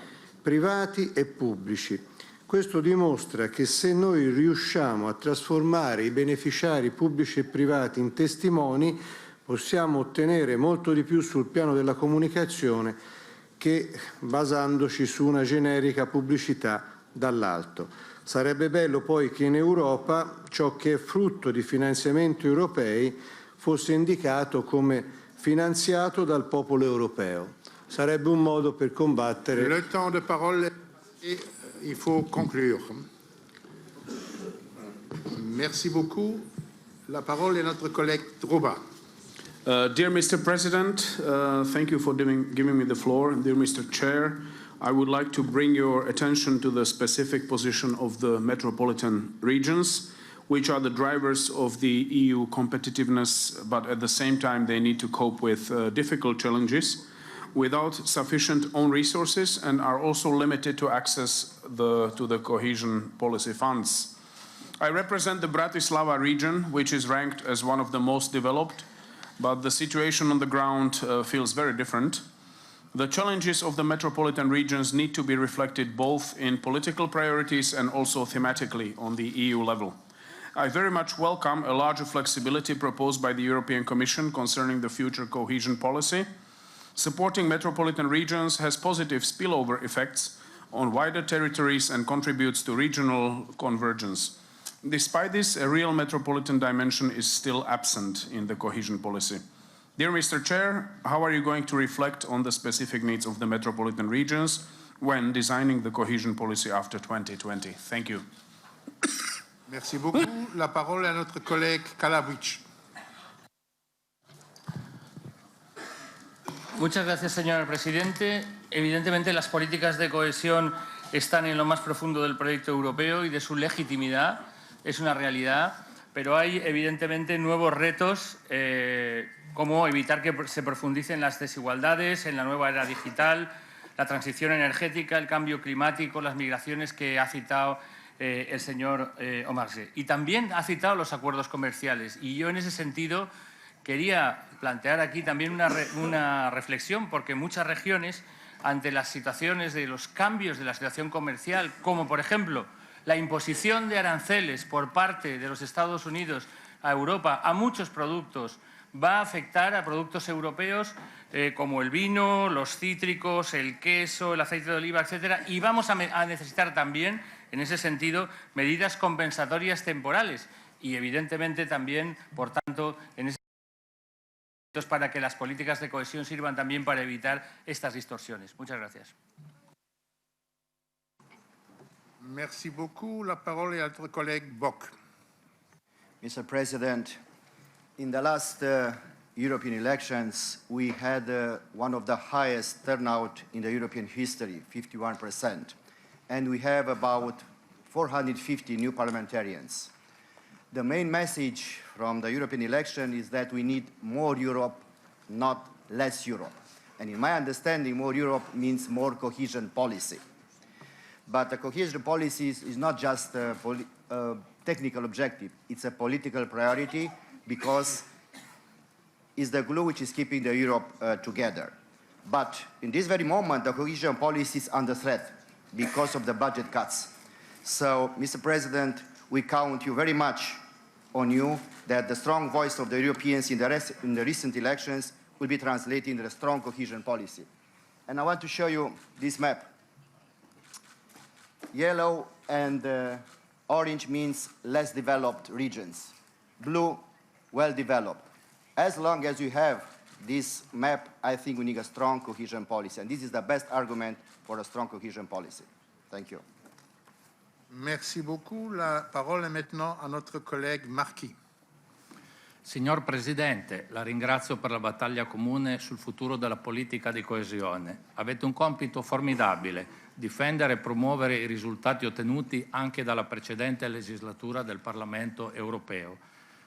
[SPEAKER 3] privati e pubblici. Questo dimostra che se noi riusciamo a trasformare i beneficiari pubblici e privati in testimoni, possiamo ottenere molto di più sul piano della comunicazione che basandoci su una generica pubblicità dall'alto. Sarebbe bello poi che in Europa ciò che è frutto di finanziamenti europei fosse indicato come finanziato dal popolo europeo. Sarebbe un modo per combattere.
[SPEAKER 1] Le temps de parole et il faut conclure. Merci beaucoup. La parole est à notre collègue Droba.
[SPEAKER 8] Dear Mr. President, thank you for giving me the floor. Dear Mr. Chair, I would like to bring your attention to the specific position of the metropolitan regions, which are the drivers of the EU competitiveness, but at the same time they need to cope with difficult challenges without sufficient own resources and are also limited to access to the cohesion policy funds. I represent the Bratislava region, which is ranked as one of the most developed but the situation on the ground feels very different. The challenges of the metropolitan regions need to be reflected both in political priorities and also thematically on the EU level. I very much welcome a larger flexibility proposed by the European Commission concerning the future cohesion policy. Supporting metropolitan regions has positive spillover effects on wider territories and contributes to regional convergence. Despite this, a real metropolitan dimension is still absent in the cohesion policy. Dear Mr. Chair, how are you going to reflect on the specific needs of the metropolitan regions when designing the cohesion policy after 2020? Thank you.
[SPEAKER 1] Merci beaucoup. La parole est à notre collègue Kalavic.
[SPEAKER 9] Muchas gracias, señor presidente. Evidentemente, las políticas de cohesión están en lo más profundo del proyecto europeo y de su legitimidad. Es una realidad, pero hay evidentemente nuevos retos, como evitar que se profundicen las desigualdades en la nueva era digital, la transición energética, el cambio climático, las migraciones que ha citado el señor Omarjee. Y también ha citado los acuerdos comerciales. Y yo en ese sentido quería plantear aquí también una reflexión, porque muchas regiones, ante las situaciones de los cambios de la situación comercial, como por ejemplo la imposición de aranceles por parte de los Estados Unidos a Europa a muchos productos, va a afectar a productos europeos como el vino, los cítricos, el queso, el aceite de oliva, etcétera, y vamos a necesitar también, en ese sentido, medidas compensatorias temporales y, evidentemente, también, por tanto, en ese para que las políticas de cohesión sirvan también para evitar estas distorsiones. Muchas gracias.
[SPEAKER 1] Merci beaucoup. La parole est à notre collègue Bock.
[SPEAKER 10] Mr. President, in the last European elections, we had one of the highest turnout in the European history, 51%. And we have about 450 new parliamentarians. The main message from the European election is that we need more Europe, not less Europe. And in my understanding, more Europe means more cohesion policy. But the cohesion policy is not just a technical objective, it's a political priority because it's the glue which is keeping the Europe together. But in this very moment, the cohesion policy is under threat because of the budget cuts. So, Mr. President, we count you very much on you that the strong voice of the Europeans in the recent elections will be translated into a strong cohesion policy. And I want to show you this map. Yellow and orange means less developed regions. Blue, well-developed. As long as you have this map, I think we need a strong cohesion policy. And this is the best argument for a strong cohesion policy. Thank you.
[SPEAKER 1] Merci beaucoup. La parole est maintenant à notre collègue Marquis.
[SPEAKER 11] Signor Presidente, la ringrazio per la battaglia comune sul futuro della politica di coesione. Avete un compito formidabile, difendere e promuovere i risultati ottenuti anche dalla precedente legislatura del Parlamento europeo.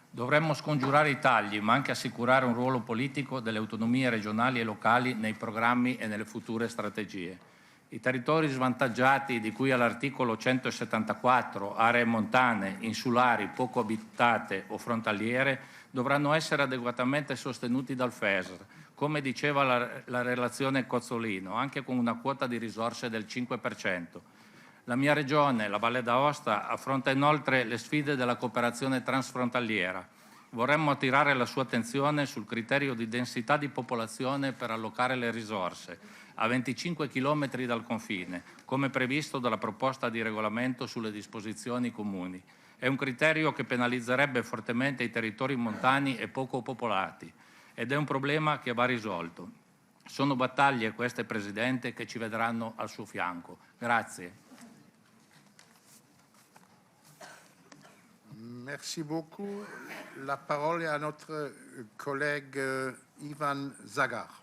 [SPEAKER 11] Dovremmo scongiurare i tagli, ma anche assicurare un ruolo politico delle autonomie regionali e locali nei programmi e nelle future strategie. I territori svantaggiati di cui all'articolo 174, aree montane, insulari, poco abitate o frontaliere, dovranno essere adeguatamente sostenuti dal FESR, come diceva la relazione Cozzolino, anche con una quota di risorse del 5%. La mia regione, la Valle d'Aosta, affronta inoltre le sfide della cooperazione transfrontaliera. Vorremmo attirare la sua attenzione sul criterio di densità di popolazione per allocare le risorse, a 25 km dal confine, come previsto dalla proposta di regolamento sulle disposizioni comuni. È un criterio che penalizzerebbe fortemente i territori montani e poco popolati ed è un problema che va risolto. Sono battaglie queste, Presidente, che ci vedranno al suo fianco. Grazie.
[SPEAKER 1] Merci beaucoup. La parole est à notre collègue Ivan Zagar.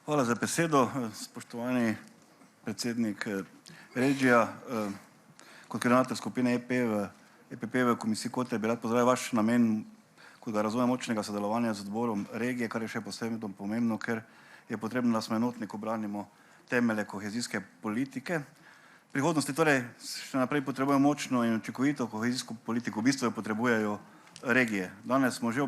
[SPEAKER 12] Hvala za besedo, spoštovani predsednik Regija. Kot koordinator skupine EPP v komisiji Koter bi rad pozdravil vaš namen, kot ga razumem, močnega sodelovanja z odborom regije, kar je še posebno pomembno, ker je potrebno, da smo enotni, ko branimo temelje kohezijske politike. prihodnosti torej še naprej potrebujemo močno in učinkovito kohezijsko politiko, v bistvu jo potrebujejo regije. Danes smo že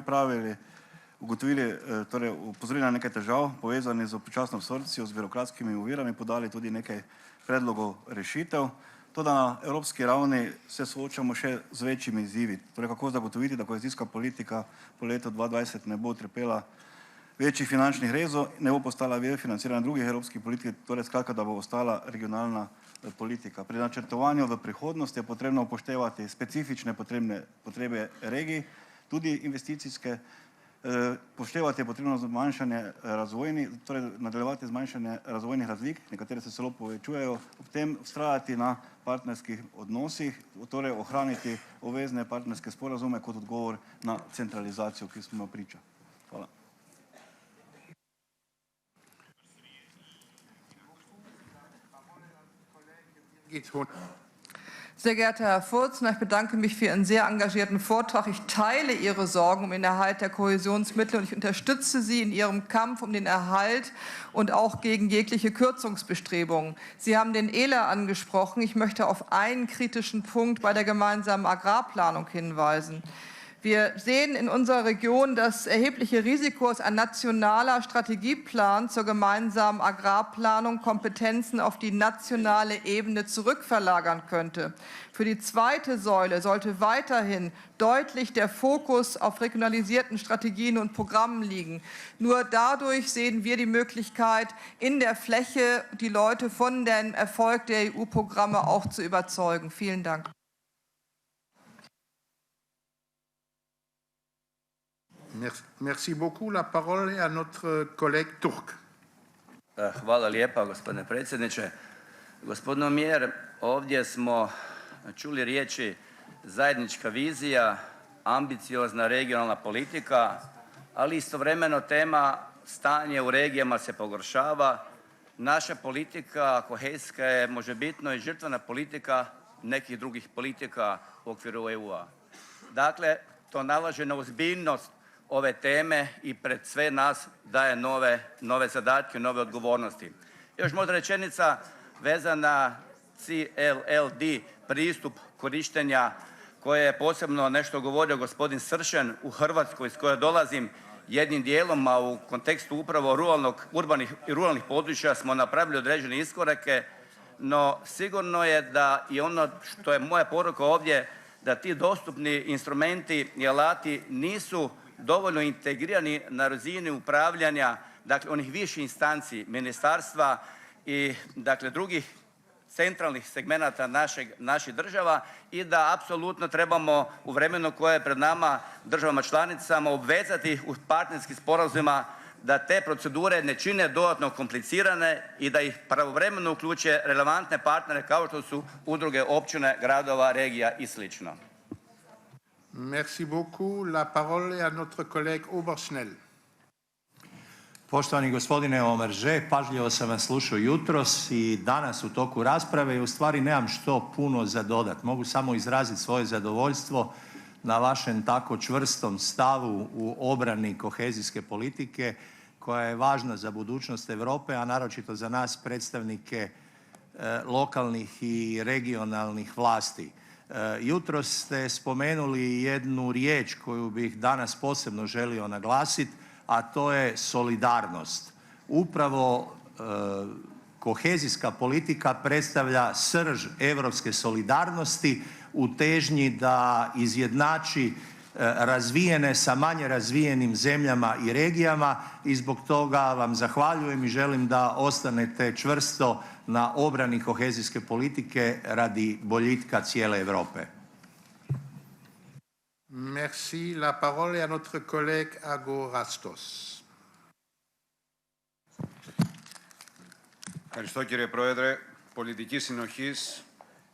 [SPEAKER 12] ugotovili, torej opozorili na nekaj težav povezanih z počasno absorpcijo, z birokratskimi ovirami, podali tudi nekaj predlogov rešitev. Toda na evropski ravni se soočamo še z večjimi izzivi. Torej, kako zagotoviti, da kohezijska politika po letu 2020 ne bo utrpela večjih finančnih rezov, ne bo postala vir financiranja drugih evropskih politik, torej skratka, da bo ostala regionalna politika. Pri načrtovanju v prihodnosti je potrebno upoštevati specifične potrebe regij, tudi investicijske. Upoštevati je potrebno zmanjšanje torej nadaljevati zmanjšanje razvojnih razlik, nekatere se celo povečujejo, ob tem vztrajati na partnerskih odnosih, torej ohraniti obvezne partnerske sporazume kot odgovor na centralizacijo, ki smo jo priča. Hvala.
[SPEAKER 13] Sehr geehrter Herr Vorsitzender, ich bedanke mich für Ihren sehr engagierten Vortrag. Ich teile Ihre Sorgen um den Erhalt der Kohäsionsmittel und ich unterstütze Sie in Ihrem Kampf um den Erhalt und auch gegen jegliche Kürzungsbestrebungen. Sie haben den ELA angesprochen. Ich möchte auf einen kritischen Punkt bei der gemeinsamen Agrarplanung hinweisen. Wir sehen in unserer Region das erhebliche Risiko, dass ein nationaler Strategieplan zur gemeinsamen Agrarplanung Kompetenzen auf die nationale Ebene zurückverlagern könnte. Für die zweite Säule sollte weiterhin deutlich der Fokus auf regionalisierten Strategien und Programmen liegen. Nur dadurch sehen wir die Möglichkeit, in der Fläche die Leute von dem Erfolg der EU-Programme auch zu überzeugen. Vielen Dank.
[SPEAKER 1] Merci beaucoup. La parole est à notre collègue Turk.
[SPEAKER 14] Hvala lijepa, gospodine predsjedniče. Gospodine Mijer, ovdje smo čuli riječi zajednička vizija, ambiciozna regionalna politika, ali istovremeno tema stanje u regijama se pogoršava. Naša politika kohezijska je možebitno i žrtvena politika nekih drugih politika u okviru EU-a. Dakle, to nalaže na ozbiljnost ove teme i pred sve nas daje nove zadatke, nove odgovornosti. Još možda rečenica vezana CLLD, pristup korištenja koje je posebno nešto govorio gospodin Sršen u Hrvatskoj iz koje dolazim, jednim dijelom, a u kontekstu upravo urbanih i ruralnih područja smo napravili određene iskorake, no sigurno je da i ono što je moja poruka ovdje, da ti dostupni instrumenti i alati nisu dovoljno integrirani na razini upravljanja, dakle onih viših instanci ministarstva i dakle drugih centralnih segmenata naših država i da apsolutno trebamo u vremenu koje je pred nama državama članicama obvezati u partnerskim sporazumima da te procedure ne čine dodatno komplicirane i da ih pravovremeno uključe relevantne partnere kao što su udruge općine, gradova, regija i slično.
[SPEAKER 1] Merci beaucoup. La parole est à notre collègue Obersnel.
[SPEAKER 15] Poštovani gospodine Omerže, pažljivo sam vas slušao jutros i danas u toku rasprave i u stvari nemam što puno za dodat. Mogu samo izraziti svoje zadovoljstvo na vašem tako čvrstom stavu u obrani kohezijske politike koja je važna za budućnost Europe, a naročito za nas predstavnike lokalnih i regionalnih vlasti. Jutros ste spomenuli jednu riječ koju bih danas posebno želio naglasiti, a to je solidarnost. Upravo kohezijska politika predstavlja srž europske solidarnosti u težnji da izjednači razvijene sa manje razvijenim zemljama i regijama i zbog toga vam zahvaljujem i želim da ostanete čvrsto na obrani kohezijske politike radi boljitka cijele Europe.
[SPEAKER 1] Merci. La parole est à notre collègue Agorastos.
[SPEAKER 16] Ευχαριστώ κύριε Πρόεδρε. Πολιτική συνοχής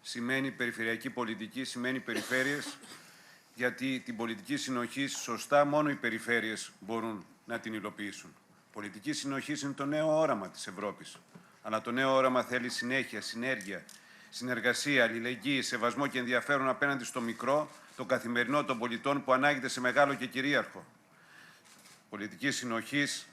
[SPEAKER 16] σημαίνει περιφερειακή πολιτική, σημαίνει περιφέρειες, γιατί την πολιτική συνοχής σωστά μόνο οι περιφέρειες μπορούν να την υλοποιήσουν. Πολιτική συνοχής είναι το νέο όραμα της Ευρώπης. Αλλά το νέο όραμα θέλει συνέχεια, συνέργεια, συνεργασία, αλληλεγγύη, σεβασμό και ενδιαφέρον απέναντι στο μικρό, το καθημερινό των πολιτών που ανάγεται σε μεγάλο και κυρίαρχο. Πολιτική συνοχής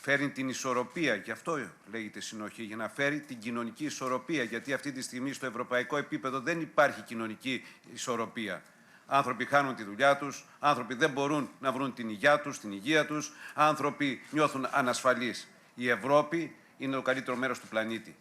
[SPEAKER 16] φέρνει την ισορροπία, και αυτό λέγεται συνοχή, για να φέρει την κοινωνική ισορροπία, γιατί αυτή τη στιγμή στο ευρωπαϊκό επίπεδο δεν υπάρχει κοινωνική ισορροπία. Άνθρωποι χάνουν τη δουλειά τους, άνθρωποι δεν μπορούν να βρουν την υγεία τους, άνθρωποι νιώθουν ανασφαλείς. Η Ευρώπη είναι το καλύτερο μέρος του πλανήτη.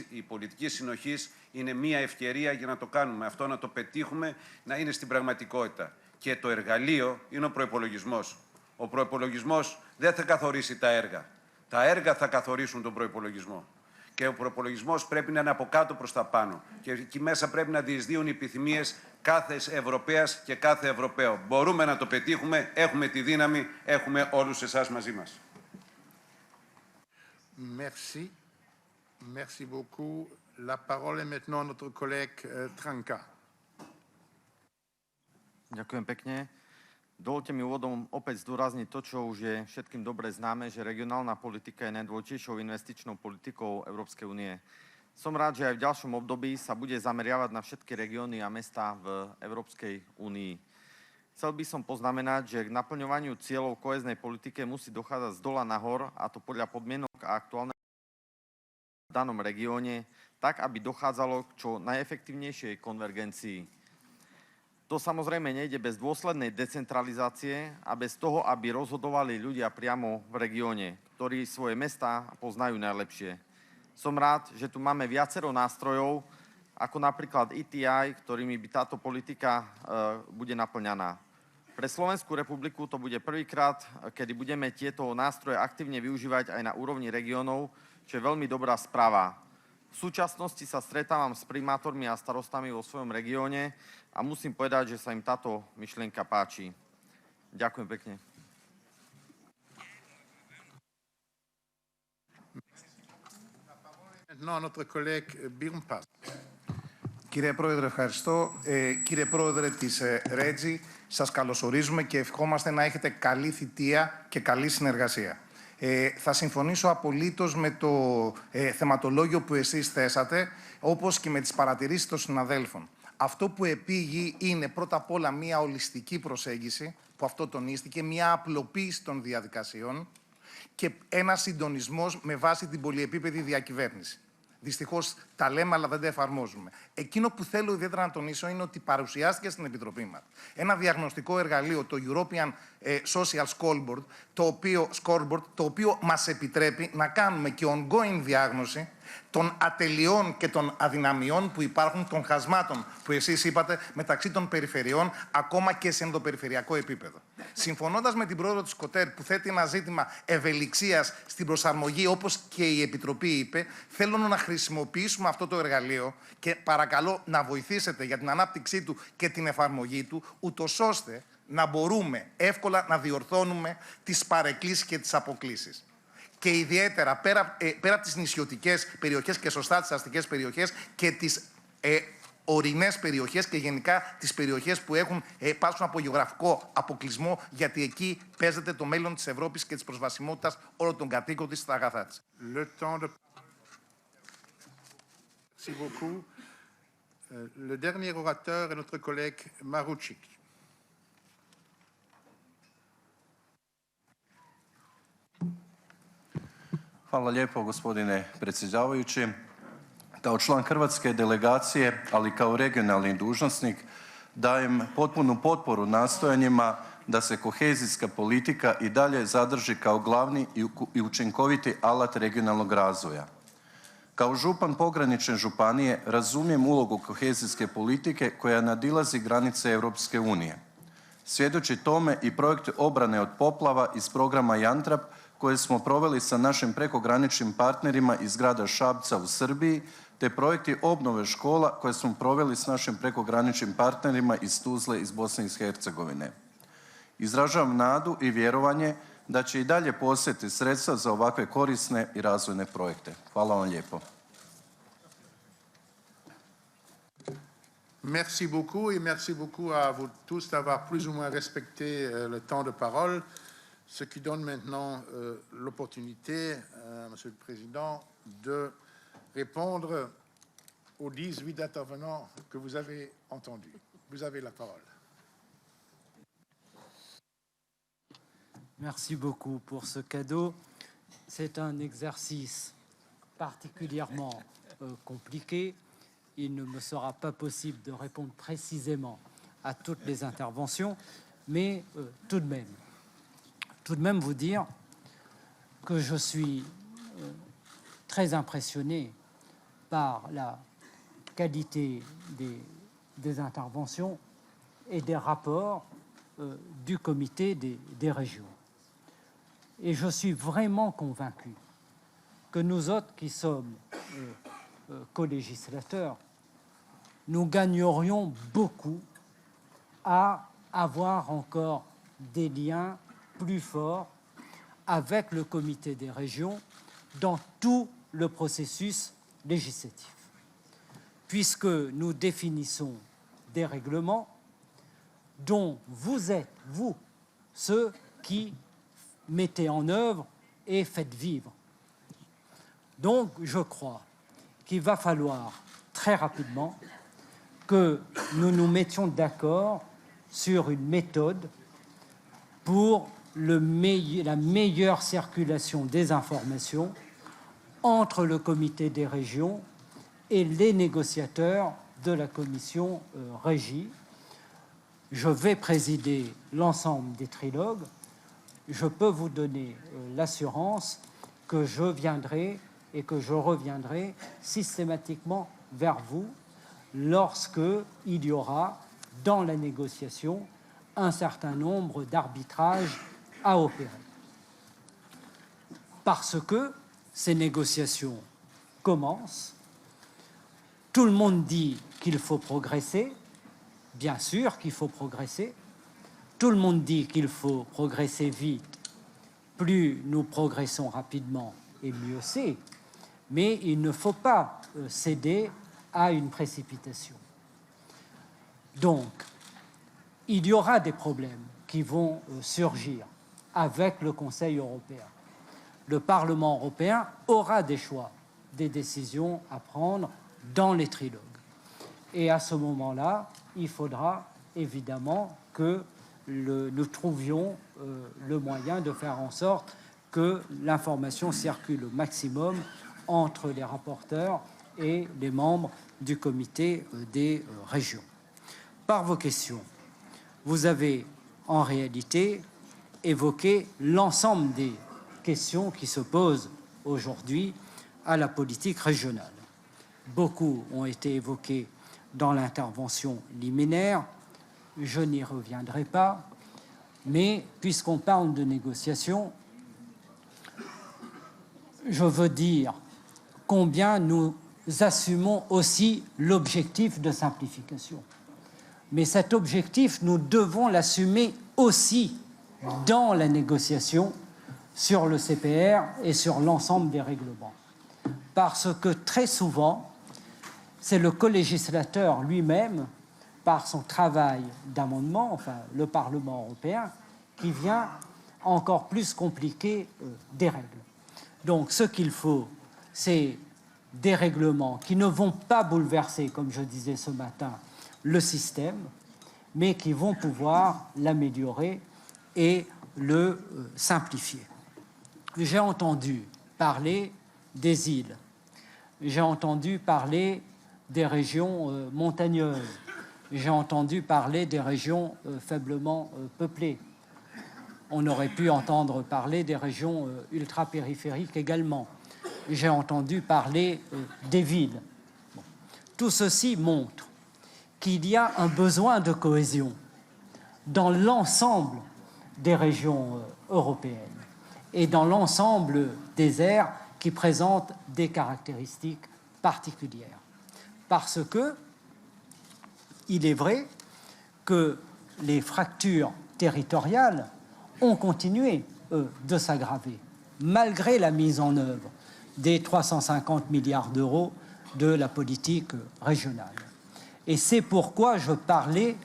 [SPEAKER 16] Η πολιτική συνοχής είναι μια ευκαιρία για να το κάνουμε αυτό, να το πετύχουμε, να είναι στην πραγματικότητα. Και το εργαλείο είναι ο προϋπολογισμός. Ο προϋπολογισμός δεν θα καθορίσει τα έργα. Τα έργα θα καθορίσουν τον προϋπολογισμό. Και ο προϋπολογισμός πρέπει να είναι από κάτω προς τα πάνω. Και εκεί μέσα πρέπει να διεισδύουν οι επιθυμίες κάθε Ευρωπαίας και κάθε Ευρωπαίου. Μπορούμε να το πετύχουμε, έχουμε τη δύναμη, έχουμε όλους εσάς μαζί μας.
[SPEAKER 1] Merci. Merci beaucoup. La parole est maintenant à notre collègue Tranka.
[SPEAKER 17] Ďakujem pekne. Dovolte mi úvodom opäť zdôrazniť to, čo už je všetkým dobre známe, že regionálna politika je najdôležitejšou investičnou politikou Európskej únie. Som rád, že aj v ďalšom období sa bude zameriavať na všetky regióny a mestá v Európskej únii. Chcel by som poznamenať, že k naplňovaniu cieľov kohéznej politike musí dochádzať z dola nahor, a to podľa podmienok a aktuálnej v danom regióne, tak, aby dochádzalo k čo najefektívnejšej konvergencii. To samozrejme nejde bez dôslednej decentralizácie a bez toho, aby rozhodovali ľudia priamo v regióne, ktorí svoje mestá poznajú najlepšie. Som rád, že tu máme viacero nástrojov, ako napríklad ETI, ktorými by táto politika bude naplňaná. Pre Slovenskú republiku to bude prvýkrát, kedy budeme tieto nástroje aktívne využívať aj na úrovni regiónov, čo je veľmi dobrá správa. V súčasnosti sa stretávam s primátormi a starostami vo svojom regióne a musím povedať, že sa im táto myšlienka páči. Ďakujem pekne.
[SPEAKER 18] Κύριε Πρόεδρε, ευχαριστώ. Κύριε Πρόεδρε της Ρέτζι, σας καλωσορίζουμε και ευχόμαστε να έχετε καλή θητεία και καλή συνεργασία. Θα συμφωνήσω απολύτως με το θεματολόγιο που εσείς θέσατε, όπως και με τις παρατηρήσεις των συναδέλφων. Αυτό που επήγει είναι πρώτα απ' όλα μια ολιστική προσέγγιση, που αυτό τονίστηκε, μια απλοποίηση των διαδικασιών και ένα συντονισμός με βάση την πολυεπίπεδη διακυβέρνηση. Δυστυχώς τα λέμε, αλλά δεν τα εφαρμόζουμε. Εκείνο που θέλω ιδιαίτερα να τονίσω είναι ότι παρουσιάστηκε στην Επιτροπή μας ένα διαγνωστικό εργαλείο, το European Social Scoreboard, το οποίο μας επιτρέπει να κάνουμε και ongoing διάγνωση των ατελειών και των αδυναμιών που υπάρχουν, των χασμάτων που εσείς είπατε μεταξύ των περιφερειών, ακόμα και σε ενδοπεριφερειακό επίπεδο. Συμφωνώντας με την πρόεδρο της ΚΟΤΕΡ που θέτει ένα ζήτημα ευελιξίας στην προσαρμογή, όπως και η Επιτροπή είπε, θέλω να χρησιμοποιήσουμε αυτό το εργαλείο και παρακαλώ να βοηθήσετε για την ανάπτυξή του και την εφαρμογή του, ούτως ώστε να μπορούμε εύκολα να διορθώνουμε τις παρεκκλήσεις και τις αποκλίσεις. Και ιδιαίτερα πέρα από τις νησιωτικές περιοχές και σωστά τις αστικές περιοχές και τις ορεινές περιοχές και γενικά τις περιοχές που πάσχουν από γεωγραφικό αποκλεισμό, γιατί εκεί παίζεται το μέλλον της Ευρώπης και της προσβασιμότητας όλων των κατοίκων της στα αγαθά της.
[SPEAKER 1] Merci beaucoup. Le dernier orateur est notre collègue Marucik.
[SPEAKER 15] Hvala lijepo, gospodine predsjedavajući. Kao član hrvatske delegacije, ali kao regionalni dužnosnik, dajem potpunu potporu nastojanjima da se kohezijska politika i dalje zadrži kao glavni i učinkoviti alat regionalnog razvoja. Kao župan pogranične županije razumijem ulogu kohezijske politike koja nadilazi granice Europske unije. Svjedoči tome i projekt obrane od poplava iz programa Jantrap koje smo proveli sa našim prekograničnim partnerima iz grada Šapca u Srbiji, te projekti obnove škola koje smo proveli s našim prekograničnim partnerima iz Tuzle iz Bosne i Hercegovine. Izražavam nadu i vjerovanje da će i dalje postojati sredstva za ovakve korisne i razvojne projekte. Hvala vam lijepo.
[SPEAKER 1] Merci beaucoup et merci beaucoup à vous tous d'avoir plus ou moins respecté le temps de parole, ce qui donne maintenant l'opportunité à Monsieur le Président de répondre aux 18 intervenants que vous avez entendus. Vous avez la parole.
[SPEAKER 2] Merci beaucoup pour ce cadeau. c'est un exercice particulièrement compliqué. Il ne me sera pas possible de répondre précisément à toutes les interventions, mais tout de même vous dire que je suis très impressionné par la qualité des interventions et des rapports du comité des régions. Et je suis vraiment convaincu que nous autres qui sommes co-législateurs, nous gagnerions beaucoup à avoir encore des liens plus forts avec le comité des régions dans tout le processus législatif, puisque nous définissons des règlements dont vous êtes, vous, ceux qui mettez en œuvre et faites vivre. Donc, je crois qu'il va falloir très rapidement que nous nous mettions d'accord sur une méthode pour la meilleure circulation des informations entre le comité des régions et les négociateurs de la commission régie. Je vais présider l'ensemble des trilogues. Je peux vous donner l'assurance que je viendrai et que je reviendrai systématiquement vers vous lorsque il y aura dans la négociation un certain nombre d'arbitrages à opérer. Parce que ces négociations commencent, tout le monde dit qu'il faut progresser, bien sûr qu'il faut progresser, tout le monde dit qu'il faut progresser vite, plus nous progressons rapidement et mieux c'est, mais il ne faut pas céder à une précipitation. Donc, il y aura des problèmes qui vont surgir avec le Conseil européen. Le Parlement européen aura des choix, des décisions à prendre dans les trilogues. Et à ce moment-là, il faudra évidemment que nous trouvions le moyen de faire en sorte que l'information circule au maximum entre les rapporteurs et les membres du comité des régions. Par vos questions, vous avez en réalité évoqué l'ensemble des questions qui se posent aujourd'hui à la politique régionale. Beaucoup ont été évoquées dans l'intervention liminaire. Je n'y reviendrai pas, mais puisqu'on parle de négociation, je veux dire combien nous assumons aussi l'objectif de simplification. Mais cet objectif, nous devons l'assumer aussi dans la négociation sur le CPR et sur l'ensemble des règlements. Parce que très souvent, c'est le co-législateur lui-même, par son travail d'amendement, enfin le Parlement européen, qui vient encore plus compliquer des règles. Donc ce qu'il faut, c'est des règlements qui ne vont pas bouleverser, comme je disais ce matin, le système, mais qui vont pouvoir l'améliorer et le simplifier. J'ai entendu parler des îles, j'ai entendu parler des régions montagneuses, j'ai entendu parler des régions faiblement peuplées. On aurait pu entendre parler des régions ultra-périphériques également. J'ai entendu parler des villes. Bon. Tout ceci montre qu'il y a un besoin de cohésion dans l'ensemble des régions européennes et dans l'ensemble des aires qui présentent des caractéristiques particulières. Parce que il est vrai que les fractures territoriales ont continué de s'aggraver, malgré la mise en œuvre des 350 milliards d'euros de la politique régionale. Et c'est pourquoi je parlais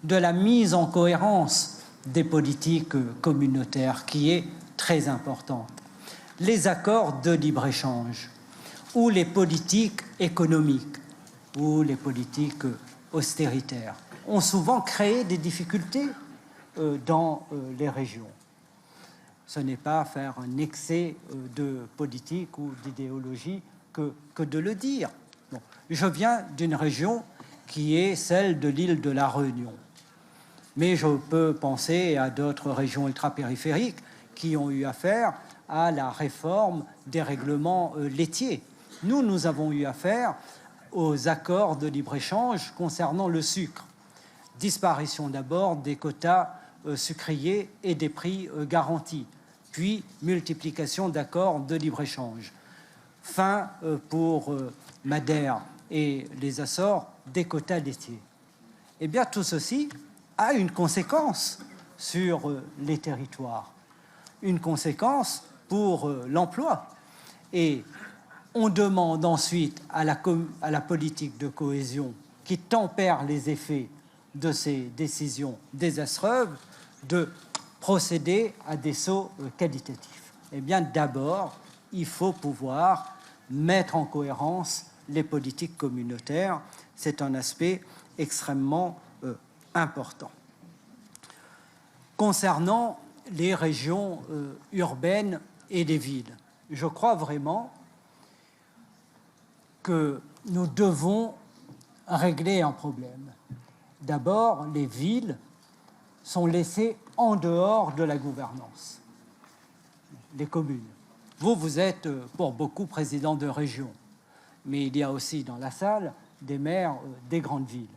[SPEAKER 2] de la mise en cohérence des politiques communautaires, qui est très importante. Les accords de libre-échange, ou les politiques économiques, ou les politiques austéritaires, ont souvent créé des difficultés dans les régions. ce n'est pas faire un excès de politique ou d'idéologie que de le dire. Bon. Je viens d'une région qui est celle de l'île de la Réunion. Mais je peux penser à d'autres régions ultrapériphériques qui ont eu affaire à la réforme des règlements laitiers. Nous avons eu affaire aux accords de libre-échange concernant le sucre. Disparition d'abord des quotas sucriers et des prix garantis, puis multiplication d'accords de libre-échange. Fin pour Madère et les Açores des quotas laitiers. Eh bien, tout ceci a une conséquence sur les territoires, une conséquence pour l'emploi. Et on demande ensuite à la politique de cohésion qui tempère les effets de ces décisions désastreuses de procéder à des sauts qualitatifs. Eh bien, d'abord, il faut pouvoir mettre en cohérence les politiques communautaires. C'est un aspect extrêmement important. Concernant les régions urbaines et les villes, je crois vraiment que nous devons régler un problème. D'abord, les villes sont laissées en dehors de la gouvernance. Les communes. Vous êtes pour beaucoup président de région, mais il y a aussi dans la salle des maires des grandes villes.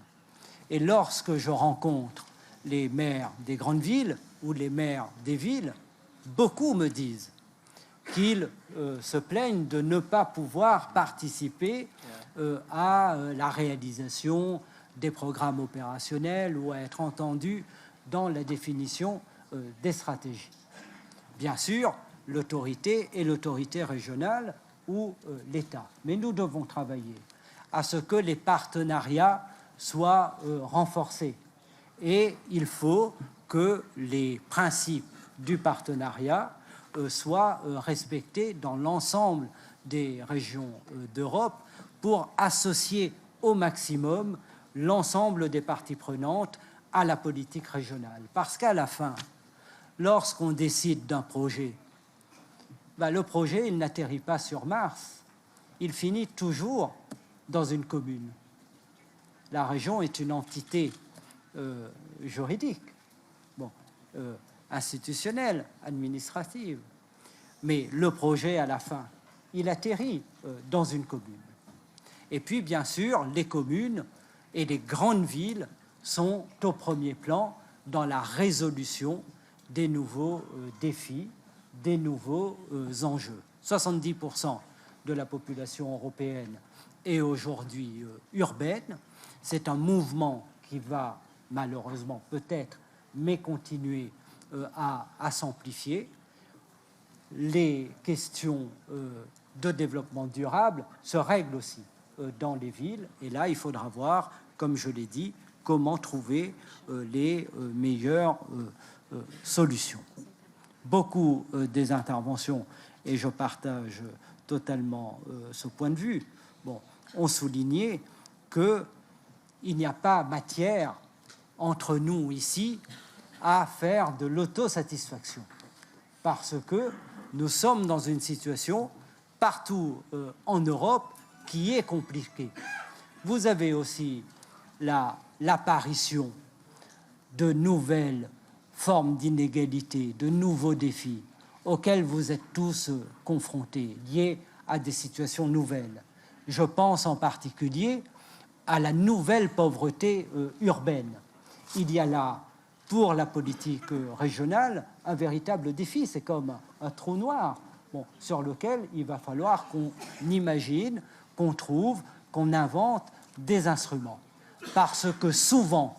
[SPEAKER 2] Et lorsque je rencontre les maires des grandes villes ou les maires des villes, beaucoup me disent qu'ils se plaignent de ne pas pouvoir participer à la réalisation des programmes opérationnels ou à être entendus dans la définition des stratégies. Bien sûr, l'autorité est l'autorité régionale ou l'État. Mais nous devons travailler à ce que les partenariats soient renforcés. Et il faut que les principes du partenariat soient respectés dans l'ensemble des régions d'Europe pour associer au maximum l'ensemble des parties prenantes à la politique régionale. Parce qu'à la fin, lorsqu'on décide d'un projet, le projet, il n'atterrit pas sur Mars, il finit toujours dans une commune. La région est une entité juridique, institutionnelle, administrative. Mais le projet, à la fin, il atterrit dans une commune. Et puis, bien sûr, les communes et les grandes villes sont au premier plan dans la résolution des nouveaux défis, des nouveaux enjeux. 70% de la population européenne est aujourd'hui urbaine. C'est un mouvement qui va malheureusement peut-être, mais continuer à s'amplifier. Les questions de développement durable se règlent aussi dans les villes. Et là, il faudra voir, comme je l'ai dit, comment trouver les meilleures solutions. Beaucoup des interventions, et je partage totalement ce point de vue, ont souligné qu'il n'y a pas matière entre nous ici à faire de l'autosatisfaction, parce que nous sommes dans une situation partout en Europe qui est compliquée. Vous avez aussi l'apparition de nouvelles formes d'inégalité, de nouveaux défis auxquels vous êtes tous confrontés, liés à des situations nouvelles. Je pense en particulier à la nouvelle pauvreté urbaine. Il y a là, pour la politique régionale, un véritable défi. C'est comme un trou noir sur lequel il va falloir qu'on imagine, qu'on trouve, qu'on invente des instruments. Parce que souvent,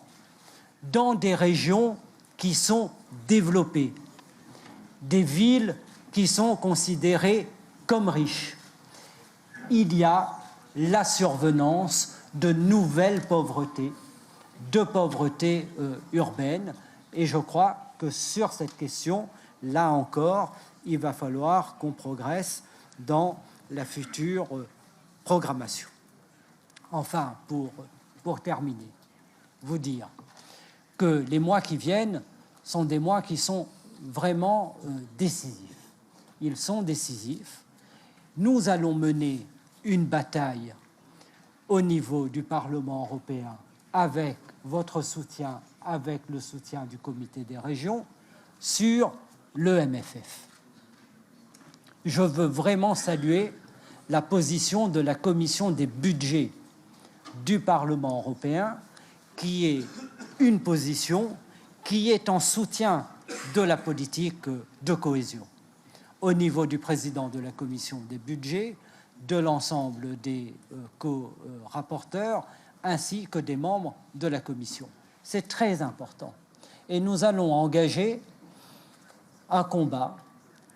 [SPEAKER 2] dans des régions qui sont développées, des villes qui sont considérées comme riches, il y a la survenance de nouvelles pauvretés, de pauvreté urbaine. Et je crois que sur cette question, là encore, il va falloir qu'on progresse dans la future programmation. Enfin, pour terminer, vous dire que les mois qui viennent sont des mois qui sont vraiment décisifs. Ils sont décisifs. Nous allons mener une bataille au niveau du Parlement européen avec votre soutien, avec le soutien du Comité des régions, sur le MFF. Je veux vraiment saluer la position de la Commission des budgets du Parlement européen, qui est une position qui est en soutien de la politique de cohésion. Au niveau du président de la Commission des budgets, de l'ensemble des co-rapporteurs, ainsi que des membres de la Commission. C'est très important. Et nous allons engager un combat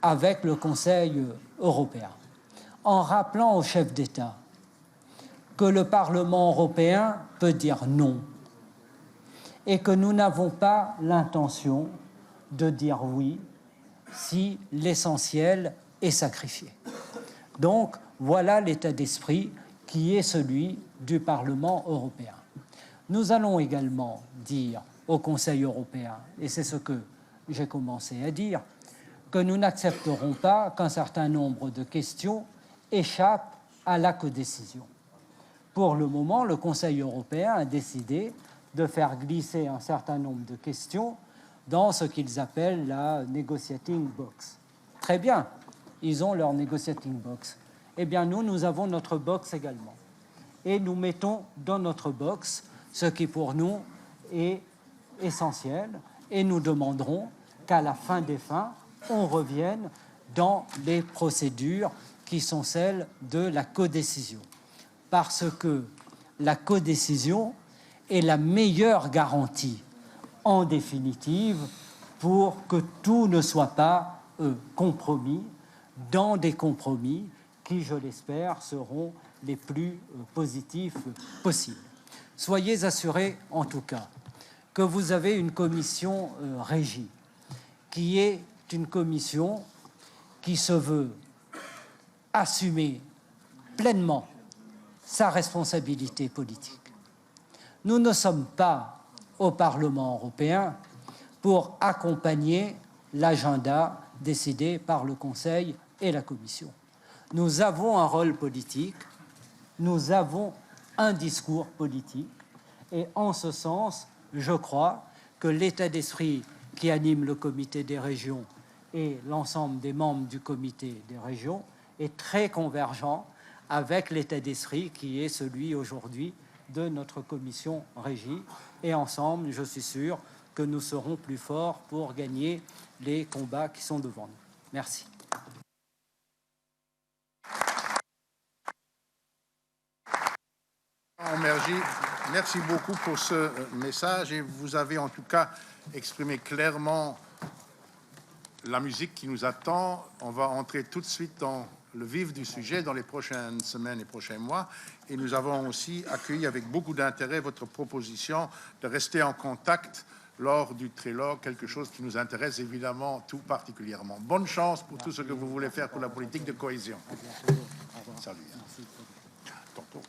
[SPEAKER 2] avec le Conseil européen, en rappelant aux chefs d'État que le Parlement européen peut dire non et que nous n'avons pas l'intention de dire oui si l'essentiel est sacrifié. Donc, voilà l'état d'esprit qui est celui du Parlement européen. Nous allons également dire au Conseil européen, et c'est ce que j'ai commencé à dire, que nous n'accepterons pas qu'un certain nombre de questions échappent à la codécision. Pour le moment, le Conseil européen a décidé de faire glisser un certain nombre de questions dans ce qu'ils appellent la negotiating box. Très bien, ils ont leur negotiating box. Eh bien, nous avons notre box également. Et nous mettons dans notre box ce qui, pour nous, est essentiel. Et nous demanderons qu'à la fin des fins, on revienne dans les procédures qui sont celles de la codécision. Parce que la codécision est la meilleure garantie, en définitive, pour que tout ne soit pas compromis dans des compromis qui, je l'espère, seront les plus positifs possibles. Soyez assurés, en tout cas, que vous avez une commission régie, qui est une commission qui se veut assumer pleinement sa responsabilité politique. Nous ne sommes pas au Parlement européen pour accompagner l'agenda décidé par le Conseil et la Commission. Nous avons un rôle politique, nous avons un discours politique, et en ce sens, je crois que l'état d'esprit qui anime le Comité des régions et l'ensemble des membres du Comité des régions est très convergent avec l'état d'esprit qui est celui aujourd'hui de notre commission régie. Et ensemble, je suis sûr que nous serons plus forts pour gagner les combats qui sont devant nous. Merci.
[SPEAKER 1] Omerji, merci beaucoup pour ce message et vous avez en tout cas exprimé clairement la musique qui nous attend. On va entrer tout de suite dans le vif du sujet dans les prochaines semaines et prochains mois. Et nous avons aussi accueilli avec beaucoup d'intérêt votre proposition de rester en contact lors du trilogue, quelque chose qui nous intéresse évidemment tout particulièrement. Bonne chance pour tout ce que vous voulez faire pour la politique de cohésion. Salut. Tantôt.